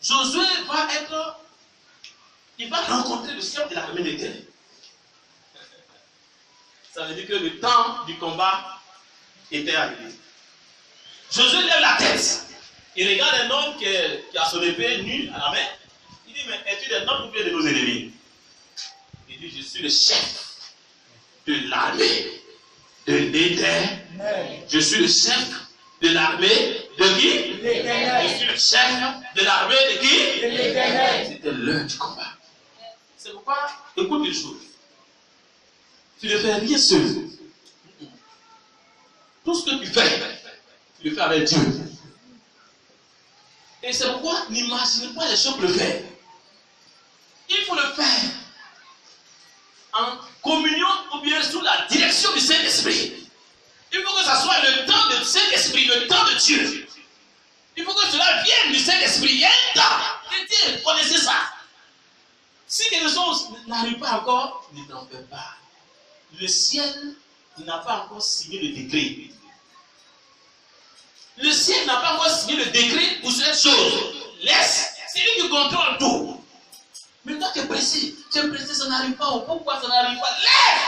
Josué il va rencontrer le chef de l'armée de terre. Ça veut dire que le temps du combat était arrivé. Josué lève la tête. Il regarde un homme qui a son épée nue à la main. Il dit, mais es-tu de notre ou bien de nos ennemis? Il dit, je suis le chef de l'armée de l'Éternel. Je suis le chef de l'armée de qui? Je suis le chef de l'armée de qui? De l'Éternel. C'était l'heure du combat. C'est pourquoi, écoute une chose. Tu ne fais rien seul. Tout ce que tu fais, tu le fais avec Dieu. Et c'est pourquoi n'imagine pas les choses pour le faire. Il faut le faire en communion ou bien sous la direction du Saint-Esprit. Il faut que ça soit le temps du Saint-Esprit, le temps de Dieu. Il faut que cela vienne du Saint-Esprit. Il y a un temps. Et Dieu, connaissez ça. Si quelque chose n'arrive pas encore, ne t'en fais pas. Le ciel n'a pas encore signé le décret. Le ciel n'a pas encore signé le décret pour cette chose. Laisse. C'est lui qui contrôle tout. Mais toi, tu es pressé. Tu es pressé, ça n'arrive pas. Pourquoi ça n'arrive pas? Laisse.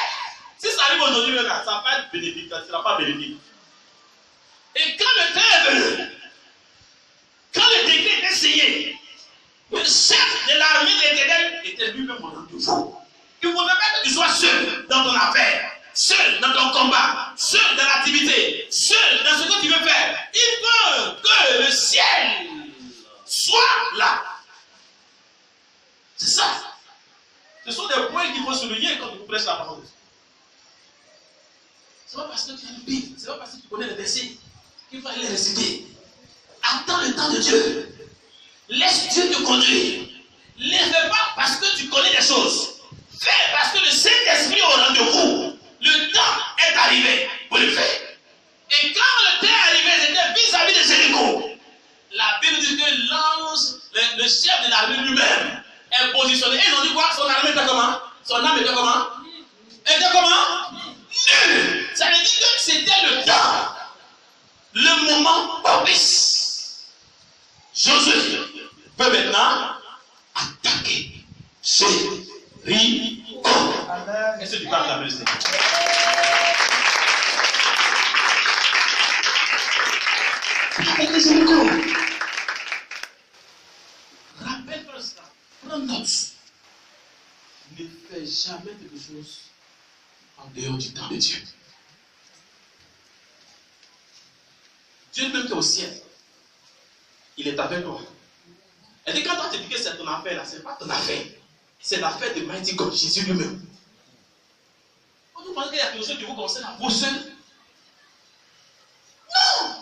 Si ça arrive aujourd'hui, ça va pas être bénéfique. Ça ne sera pas bénéfique. Et quand le temps est venu, quand le décret est signé, le chef de l'armée de l'Éternel était lui-même au rendez-vous. Il ne faudrait pas que tu sois seul dans ton affaire, seul dans ton combat, seul dans l'activité, seul dans ce que tu veux faire. Il veut que le ciel soit là. C'est ça. Ce sont des points qu'il faut souligner quand tu prêches la parole de Dieu. Ce n'est pas parce que tu as une Bible, ce n'est pas parce que tu connais les versets qu'il faut aller les réciter. Attends le temps de Dieu. Laisse Dieu te conduire. Ne fais pas parce que tu connais des choses. Fais parce que le Saint-Esprit est au rendez-vous. Le temps est arrivé pour le faire. Et quand le temps est arrivé, c'était vis-à-vis de Jéricho. La Bible dit que l'ange, le chef de l'armée lui-même, est positionné. Et ils ont dit quoi? Son armée était comment? Son âme était comment? Était comment? Nul. Ça veut dire que c'était le temps. Le moment propice. Josué peut maintenant attaquer Jéricho. Est-ce que tu peux acclamer le Seigneur? Avec les Jéricho. Rappelle-toi ça. Prends note. Ne fais jamais quelque chose en dehors du temps de Dieu. Dieu même qui est au ciel, il est avec toi. Et dit, quand toi tu dis que c'est ton affaire là, ce n'est pas ton affaire. C'est l'affaire de Mighty God, Jésus lui-même. Quand vous pensez qu'il y a quelque chose qui vous concerne à vous seul, non!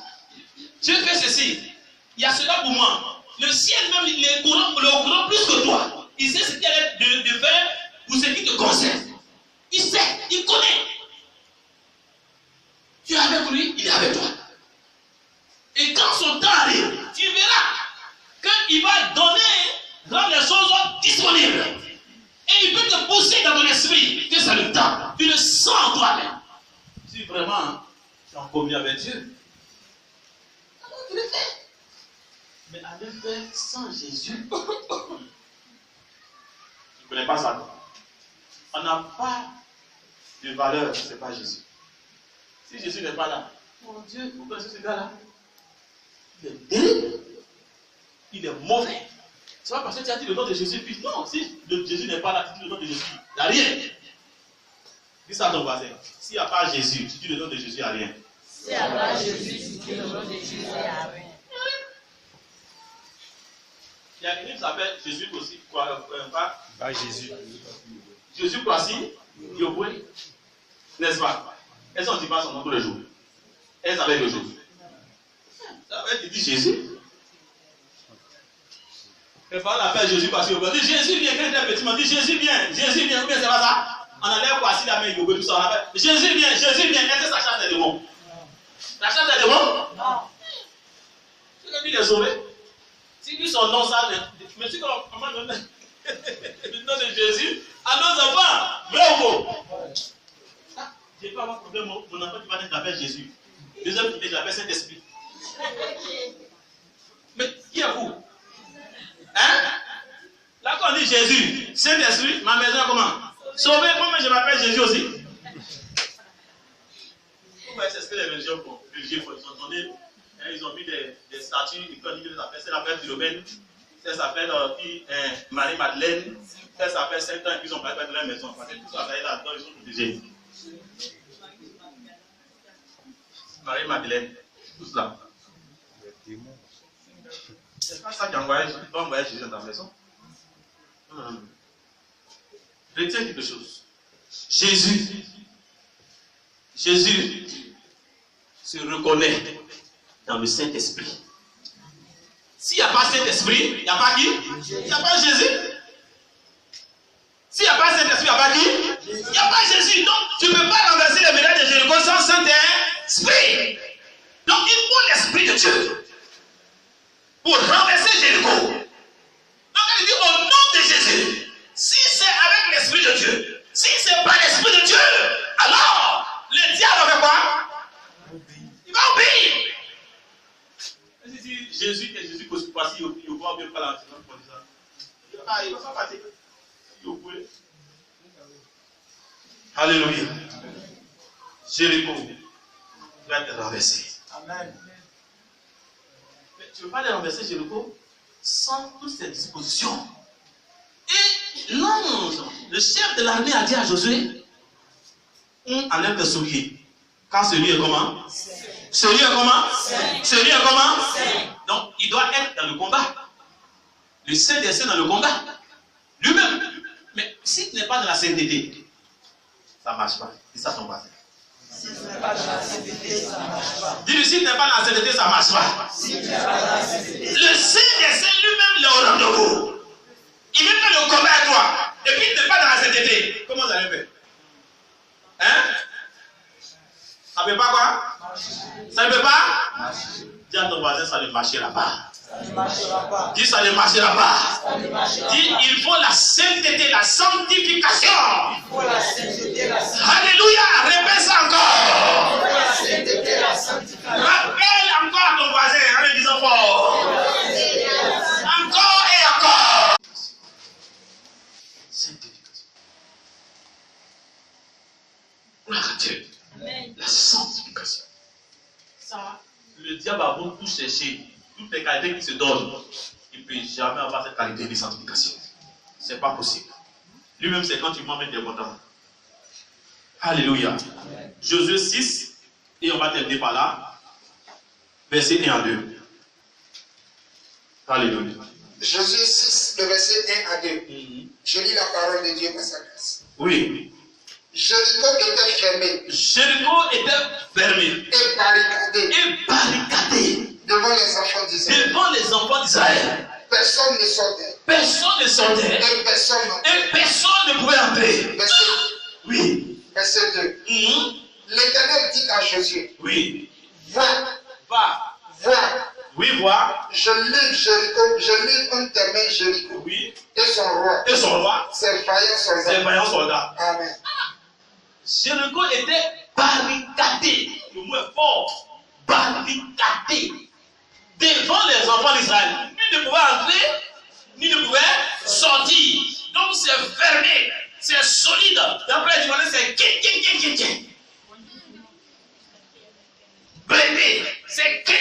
Dieu fait ceci. Il y a cela pour moi. Le ciel même, il est au courant plus que toi. Il sait ce qu'il y a de faire pour ce qui te concerne. Il sait, il connaît. Tu es avec lui, il est avec toi. Et quand son temps arrive, tu verras qu'il va rendre les choses disponibles. Et il peut te pousser dans ton esprit que c'est le temps. Tu le sens toi-même. Si vraiment tu es en communion avec Dieu, alors tu le fais. Mais à le faire sans Jésus, tu ne connais pas ça. On n'a pas de valeur, ce n'est pas Jésus. Si Jésus n'est pas là, mon Dieu, vous connaissez ce gars-là? Il est terrible. Il est mauvais. C'est pas parce que tu as dit le nom de Jésus, puis non, si Jésus n'est pas là, tu dis le nom de Jésus, il n'y a rien. Dis ça à ton voisin. S'il n'y a pas Jésus, tu dis le nom de Jésus, il n'y a rien. S'il n'y a pas Jésus, tu dis le nom de Jésus, il n'y a rien. Il y a quelqu'un qui s'appelle Jésus aussi, quoi, Pas Jésus. Jésus Kwasi, Yoboué, n'est-ce pas? Elles ne dit pas son nom tous les jours. Elles savaient le jour. Elle dit Jésus. Les parents l'appellent Jésus parce qu'on dit Jésus vient, quand il était petit, on dit Jésus vient, ou bien c'est pas ça. On enlève Kwasi la main, Yoboué, tout ça, on appelle Jésus vient, est-ce que ça chasse les démons? Ça chasse les démons? Non. Tu veux dire les sauver? Si lui son nom, ça, mais si comment donner le nom de Jésus à nos enfants, vrai ou faux? Je ne vais pas avoir de problème, mon enfant qui va naître, j'appelle Jésus. Deuxième qui j'appelle Saint-Esprit. Mais qui est vous? Hein? Là, quand on dit Jésus, Saint-Esprit, ma maison comment? Sauvé, moi je m'appelle Jésus aussi. Vous voyez, c'est ce que les religieux font. Ils ont donné, ils ont mis des statues, c'est la fête Philomène, ça s'appelle Marie-Madeleine, ça s'appelle Saint-Anne, ils ont pas de la maison. Parce que tout ça, là-dedans, ils sont protégés. Marie-Madeleine, tout cela. C'est pas ça qui envoyait Jésus dans la maison. Retiens quelque chose. Jésus se reconnaît dans le Saint-Esprit. S'il n'y a pas Saint-Esprit, il n'y a pas qui? Il n'y a pas Jésus. S'il n'y a pas Saint-Esprit, il n'y a pas qui? Il n'y a pas Jésus. Donc, tu ne peux pas renverser les médailles de Jéricho sans Saint-Esprit. Donc, il faut l'Esprit de Dieu pour renverser Jéricho. Donc, elle dit au nom de Jésus, si c'est avec l'Esprit de Dieu, si ce n'est pas l'Esprit de Dieu, alors, le diable fait quoi? Il va obéir. Si Jésus est Jésus qui passe, il va bien pas la pour ça. Il va pas passer. Alléluia. Jéricho va être renversé. Amen. Mais tu ne veux pas les renverser, Jéricho, sans toutes ces dispositions. Et l'ange, le chef de l'armée, a dit à Josué, on enlève le soulier. Quand celui est comment? Celui est comment? Celui est comment? Donc, il doit être dans le combat. Le Saint-Esprit dans le combat. Lui-même. Mais s'il n'est pas dans la sainteté, ça ne marche pas. Dis ça à ton voisin. Dis-lui, s'il n'est pas dans la sainteté, ça ne marche pas. Le Saint-Esprit lui-même, il est au rendez-vous. Il veut faire le combat à toi. Et puis, il n'est pas dans la sainteté. Comment vous allez faire? Hein? Ça ne peut pas quoi? Ça ne peut pas? Dis à ton voisin, ça ne marchera pas. Dis, ça ne marchera pas. Dis, il faut la sainteté, la sanctification. Alléluia, répète ça encore. Rappelle encore à ton voisin en le disant fort. Encore et encore. sanctification. Gloire à Dieu. Amen. La sanctification. Ça, le diable a beau tout chercher, toutes les qualités qui se donnent, il ne peut jamais avoir cette qualité de sanctification. Ce n'est pas possible. Lui-même, c'est quand il m'emmène des contents. Alléluia. Josué 6, et on va terminer par là. Verset 1 à 2. Alléluia. Josué 6, le verset 1 à 2. Je lis la parole de Dieu par sa grâce. Oui. Jéricho était fermé. Jéricho était fermé. Et barricadé. Et barricadé. Devant les enfants d'Israël. Devant les enfants d'Israël. Personne ne sortait. Personne ne sortait. Et personne n'entrait. Et personne ne pouvait entrer. Verset, Oui. verset 2. L'Éternel dit à Josué. Oui. Va. Va. Va. Oui, vois. Je livre Jéricho. Je livre entre tes mains Jéricho. Oui. Et son roi. Et son roi. Ses vaillants Ses soldats. vaillants soldats. Amen. Jéricho était barricadé. Le mot est fort. Barricadé. Devant les enfants d'Israël. Ni ne pouvait entrer, ni ne pouvait sortir. Donc c'est fermé. C'est solide. D'après les Ivoiriens, c'est kin. Blindé. C'est kin.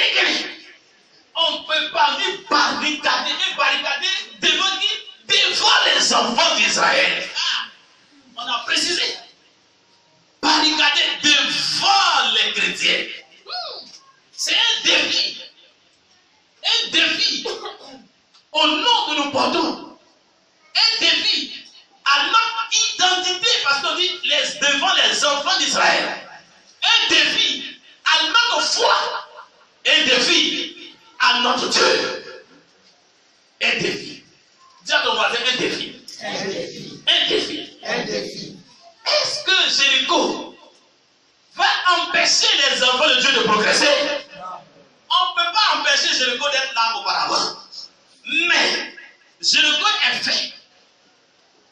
On ne peut pas ni barricader devant qui? Devant les enfants d'Israël. On a précisé. Barricader devant les chrétiens. C'est un défi. Un défi au nom que nous portons. Un défi à notre identité, parce qu'on dit devant les enfants d'Israël. Un défi à notre foi. Un défi à notre Dieu. Un défi. Dis à ton voisin un défi. Un défi. Un défi. Un défi. Est-ce que Jéricho va empêcher les enfants de Dieu de progresser? On ne peut pas empêcher Jéricho d'être là auparavant. Mais Jéricho est fait.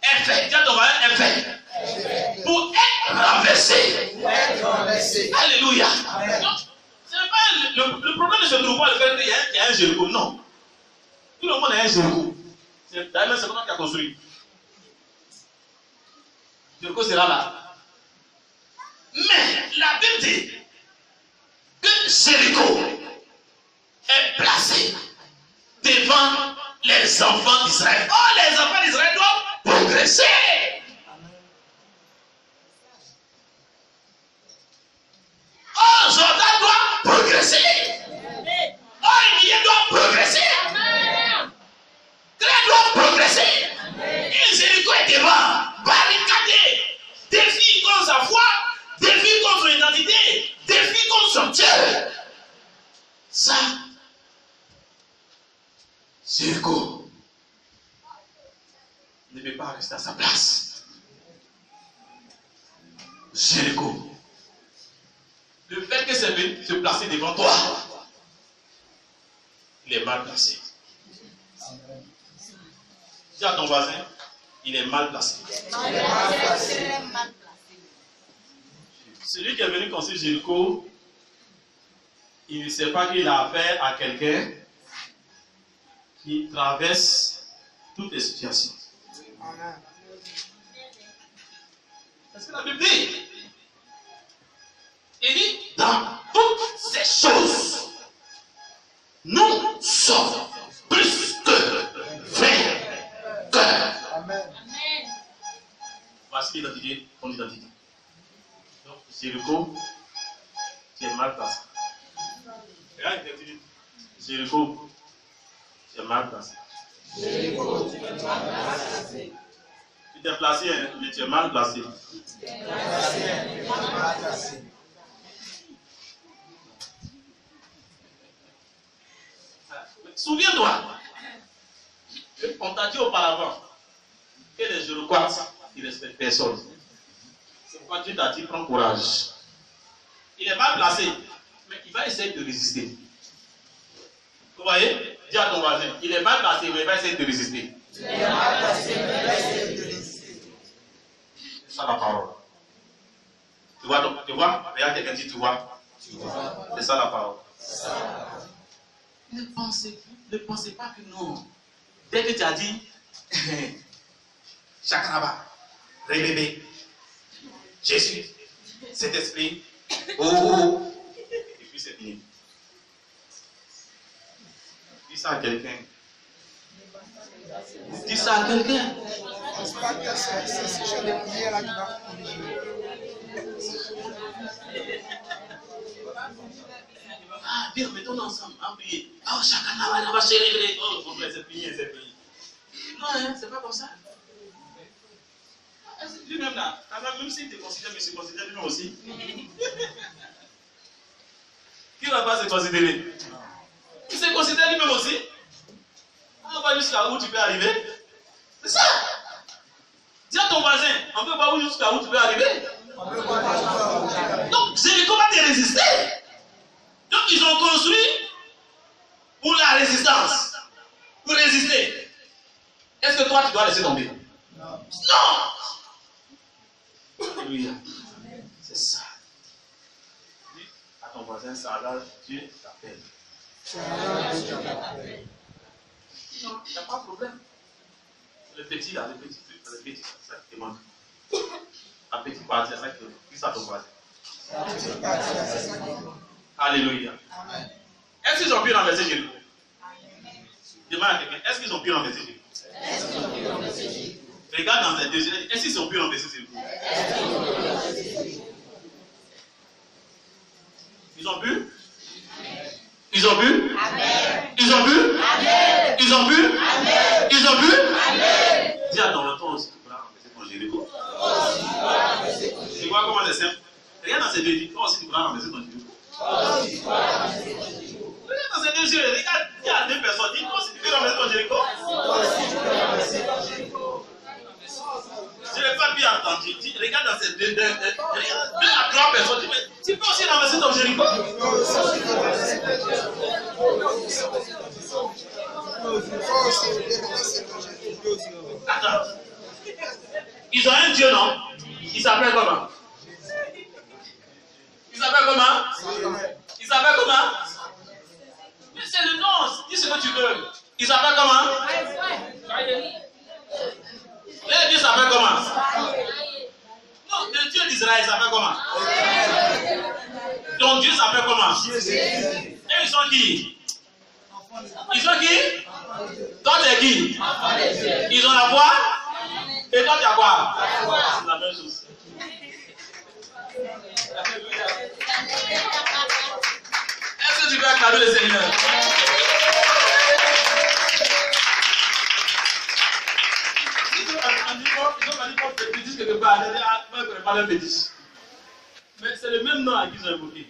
Est fait. Dis à ton voisin, est fait. Pour être renversé. Alléluia. Donc, ce n'est pas le problème ne se trouve pas le fait qu'il y a un Jéricho. Non. Tout le monde a un Jéricho. D'ailleurs, c'est comment qui a construit. Jéricho sera là. Mais la Bible dit que Jéricho est placé devant les enfants d'Israël. Oh, les enfants d'Israël doivent progresser. Oh, Jordan doit progresser. Oh, Emilie doit progresser. Greg doit progresser. Et Jéricho est devant, barricadé. Défi contre sa foi, défi contre son identité, défi contre son Dieu. Ça, Jéricho ne peut pas rester à sa place. Jéricho, le fait que c'est venu se placer devant toi, il est mal placé. Dis à ton voisin, il est mal placé. Celui qui est venu construire Jéricho, il ne sait pas qu'il a affaire à quelqu'un qui traverse toutes les situations. Parce que la Bible dit, il dit, dans toutes ces choses, nous sommes plus que vainqueurs. Amen. Voici l'identité, ton identité. Donc, Jéricho, tu es mal placé. Regarde l'identité. Jéricho, tu es mal placé. Jéricho, tu es mal placé. Tu t'es placé, mais tu es mal placé. Souviens-toi, on t'a dit auparavant que les Jérichois, ils ne respectent personne. C'est pourquoi Dieu t'a dit, prends courage. Il est mal placé, mais il va essayer de résister. Vous voyez? Dis à ton voisin, il est mal placé, mais il va essayer de résister. Il est mal placé, mais il va essayer de résister. C'est ça la parole. Tu vois, regarde quelqu'un dit, tu vois. C'est ça la parole. Ne pensez pas que non. Dès que tu as dit, Chakraba, Rébébé, Jésus, cet esprit, oh, et puis c'est fini. Dis ça à quelqu'un. Dis ça à quelqu'un. C'est ce genre de prière là qui va Viens, mettons ensemble, à prier. Oh, chacun va célébrer. Oh, mon frère, c'est fini, c'est fini. Non, hein, c'est pas comme ça. Lui-même là, même s'il te considère, mais il se considère lui-même aussi. Qui ne va pas se considérer? Il se considère lui-même aussi. On va jusqu'à où tu peux arriver. C'est ça. Dis à ton voisin, on peut pas jusqu'à où tu peux arriver. Donc, Jéricho va te résister. Donc, ils ont construit pour la résistance. Pour résister. Est-ce que toi, tu dois laisser tomber? Non. Alléluia. C'est ça. Dis à ton voisin, ça là, Dieu t'appelle. Non, il n'y a pas de problème. Le petit là, le petit, ça te manque. Un petit parti, c'est ça qui te manque. Dis ça à ton voisin. Alléluia. Est-ce qu'ils ont pu renverser Jéricho? Demande à quelqu'un, est-ce qu'ils ont pu renverser Jéricho? Regarde dans cette deuxième, est-ce qu'ils ont pu renverser Jéricho? Ils ont pu? Ils ont pu? Ils ont pu? Ils ont pu? Ils ont pu? Dis à ton retour aussi, tu pourras renverser ton Jéricho. Tu vois comment c'est simple? Regarde dans ces deux yeux, toi aussi tu pourras renverser ton Jéricho. Regarde dans ces deux yeux, regarde, il y a deux personnes, dis toi aussi tu peux renverser ton Jéricho. Je n'ai pas bien entendu. Regarde dans ces deux à trois personnes, tu peux aussi renverser ton Jéricho. Attends. Ils ont un Dieu, non? Il s'appelle comment? Il s'appelle comment? Il s'appelle comment? Mais c'est le nom. Dis ce que tu veux. Il s'appelle comment? Le Dieu s'appelle comment? Non, le Dieu d'Israël s'appelle comment? Donc Dieu s'appelle comment? Et ils sont qui? Ils sont qui? Toi tu es qui? Ils ont la voix? Et toi tu as quoi? C'est la même chose. Est-ce que tu veux acclamer le Seigneur? Ils disent quelque part, mais c'est le même nom à qui ils ont invoqué.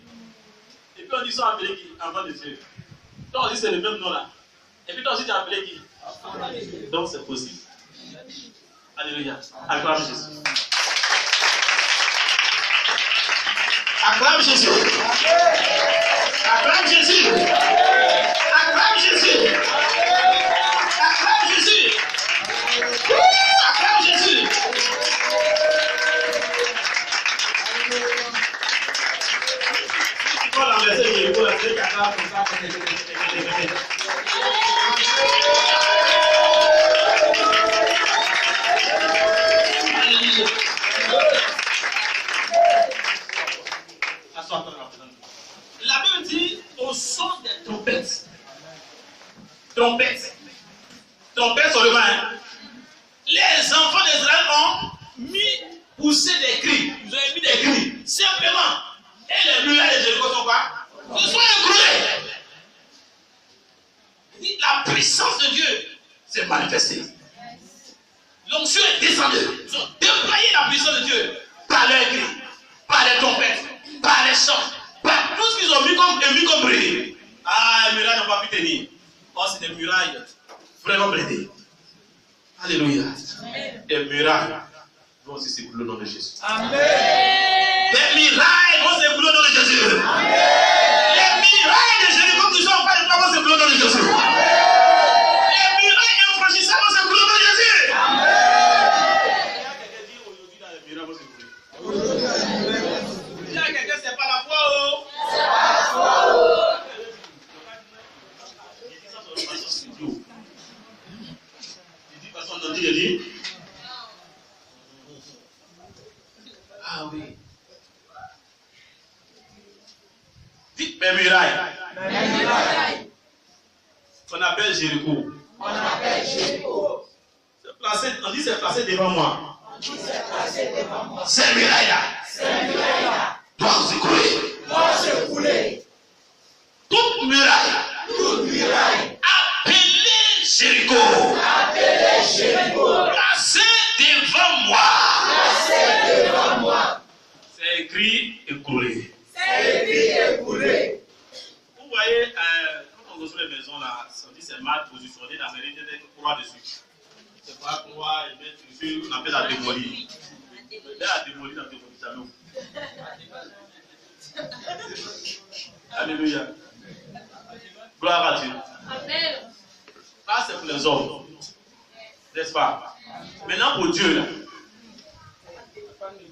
Et puis on dit ça appelé qui? Enfant de Dieu. Toi on dit c'est le même nom là. Et puis toi aussi tu as appelé qui? Donc c'est possible. Alléluia. Acclame Jésus. Acclame Jésus. Acclame Jésus. Acclame Jésus. Acclame Jésus. Acclame Jésus. Tu peux l'enlever, Jéricho, la tête à comme ça. La Bible dit au son des trompettes. Trompettes. Trompettes seulement. Hein? Les enfants d'Israël ont poussé des cris. Ils ont émis des cris. Simplement. Et les murailles de Jéricho sont quoi? Ils sont écroulés. La puissance de Dieu s'est manifestée. L'onction est descendue. Ils ont déployé la puissance de Dieu par leurs cris, par les trompettes, par les chants, par tout ce qu'ils ont mis comme brûlé. Ah, les murailles n'ont pas pu tenir. Oh, c'est des murailles vraiment brûlées. Alléluia. Des murailles vont aussi s'ébrouler au nom de Jésus. Amen. Des murailles vont s'ébrouler au nom de Jésus. Amen. Les murailles de Jéricho qui sont en face de toi vont s'ébrouler au nom de Jésus. Amen. Les murailles infranchissables vont s'ébrouler au nom de Jésus. Amen. Quelqu'un dit aujourd'hui dans les murailles vont s'ébrouler. Dis à quelqu'un, c'est pas la foi, oh. C'est pas la foi, oh. Il dit ça sur le façon studio. Il dit façon, on dit, il dit. Ah oui. Dites mes murailles. On appelle Jéricho. On dit c'est placé devant moi. Ces murailles-là doivent s'écrouler. Toute muraille appelée Jéricho, placée devant moi. C'est écrit écroulé. Vous voyez, quand on construit les maisons là, on dit c'est mal positionné, la mairie de croix dessus. C'est pas croix et mettre dessus, on appelle la démolie. La démolie, jamais. Alléluia. Gloire à Dieu. Amen. Ça, c'est pour les hommes. N'est-ce pas? Maintenant, pour Dieu, là,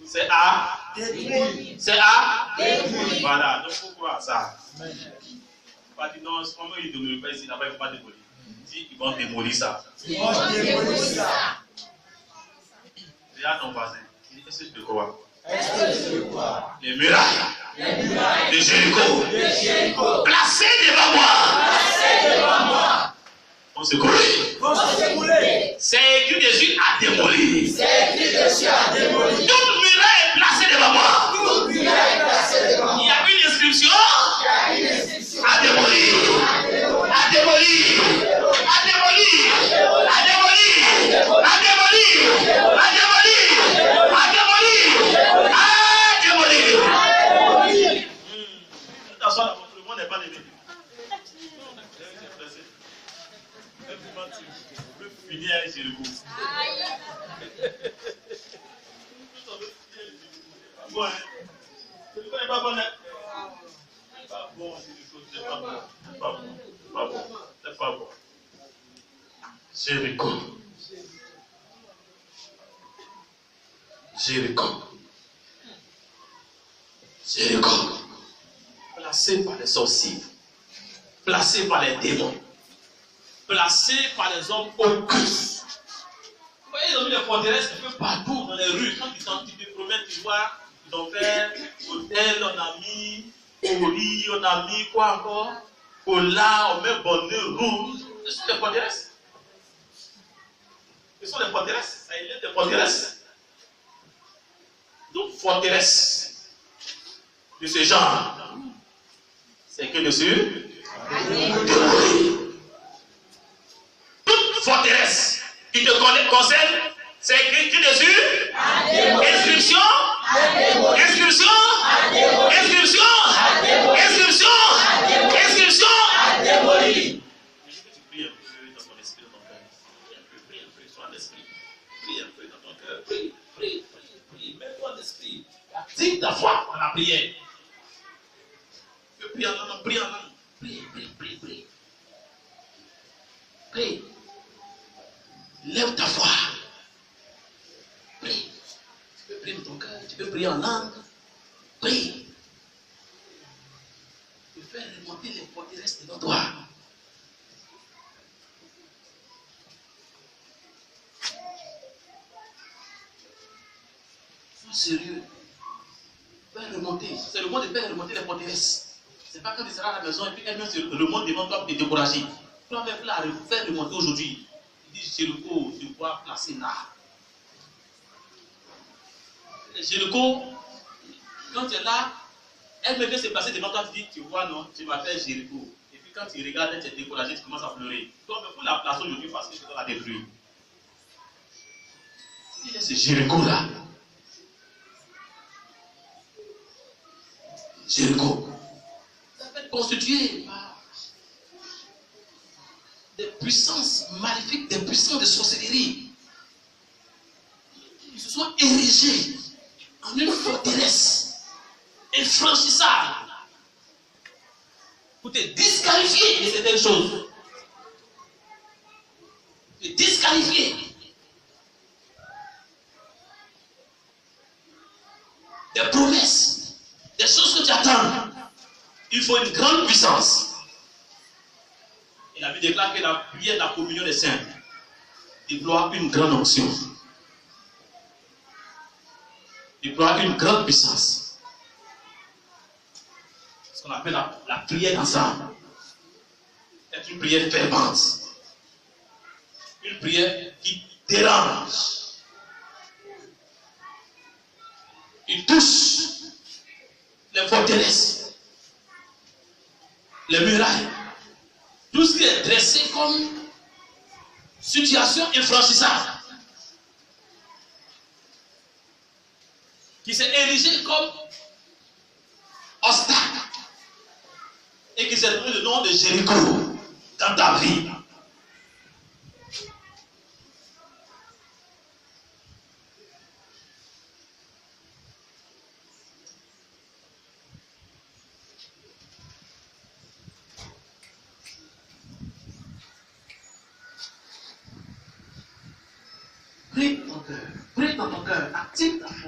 c'est à détruire. C'est à détruire. Voilà, donc il faut croire à ça. Pas dire non, comment ils ne démolissent pas ici, là-bas, ils ne vont pas démolir. Il dit qu'ils vont démolir ça. Regarde ton voisin. Il dit, est-ce que tu peux croire? Les murailles de Jéricho placées devant moi. On se couler. C'est écrit dessus à démolir. Toute muraille est placée devant moi. Il y a une inscription à démolir. À démolir. À démolir. À démolir. À démolir. À démolir. À démolir. À démolir. Tout le monde n'est pas aimé. Tu peux finir avec Jéricho. Bon, c'est pas bon. C'est pas bon, c'est pas bon. C'est pas bon. C'est pas bon. C'est pas bon. Jéricho. Placé par les sorciers, placé par les démons, placé par les hommes occultes. Vous voyez, ils ont mis des forteresses un peu partout dans les rues. Quand ils te promènent, tu vois, ils ont fait hôtel, on a mis au lit, on a mis quoi encore? Au là, on met bonnet rouge. Ce sont des forteresses. Ce sont des forteresses. Ça y est, des forteresses. Donc, forteresse de ce genre, c'est que dessus, toute forteresse qui te concerne, c'est écrit dessus, inscription, inscription, inscription, inscription, inscription, démolie. Tu pries un peu dans ton esprit, dans ton cœur. Prie un peu, sois en esprit. Prie un peu dans ton cœur. Prie. Mets-toi en esprit. Active ta foi dans la prière. Prie en langue, prie en langue. Prie. Lève ta foi. Prie. Tu peux prier dans ton cœur, tu peux prier en langue. Prie. Tu peux faire remonter les forteresses devant toi. Sois sérieux. Faire remonter. C'est le moment de faire remonter les forteresses. C'est pas quand tu seras à la maison et puis quelqu'un se remonte devant toi pour te décourager. Toi, même là, faire remonter aujourd'hui. Il dit Jéricho, je dois placer là. Jéricho, quand tu es là, elle me fait se passer devant toi, tu dis, tu vois, non, tu m'appelles Jéricho. Et puis quand tu regardes, tu es découragé, tu commences à pleurer. Toi, il faut la placer aujourd'hui parce que tu dois la détruire. Il est ce Jéricho-là. Jéricho. Ça peut être constitué par des puissances maléfiques, des puissances de sorcellerie. Ils se sont érigés en une forteresse infranchissable pour te disqualifier de certaines choses. Te disqualifier. Des promesses, des choses que tu attends. Il faut une grande puissance. Et la Bible déclare que la prière de la communion des saints déploie une grande onction. il prend une grande puissance. Ce qu'on appelle la prière d'ensemble. C'est une prière fervente. Une prière qui dérange. Il touche les forteresses, les murailles, tout ce qui est dressé comme situation infranchissable, qui s'est érigé comme obstacle et qui s'est donné le nom de Jéricho dans ta vie. Prie dans ton cœur, active ta foi.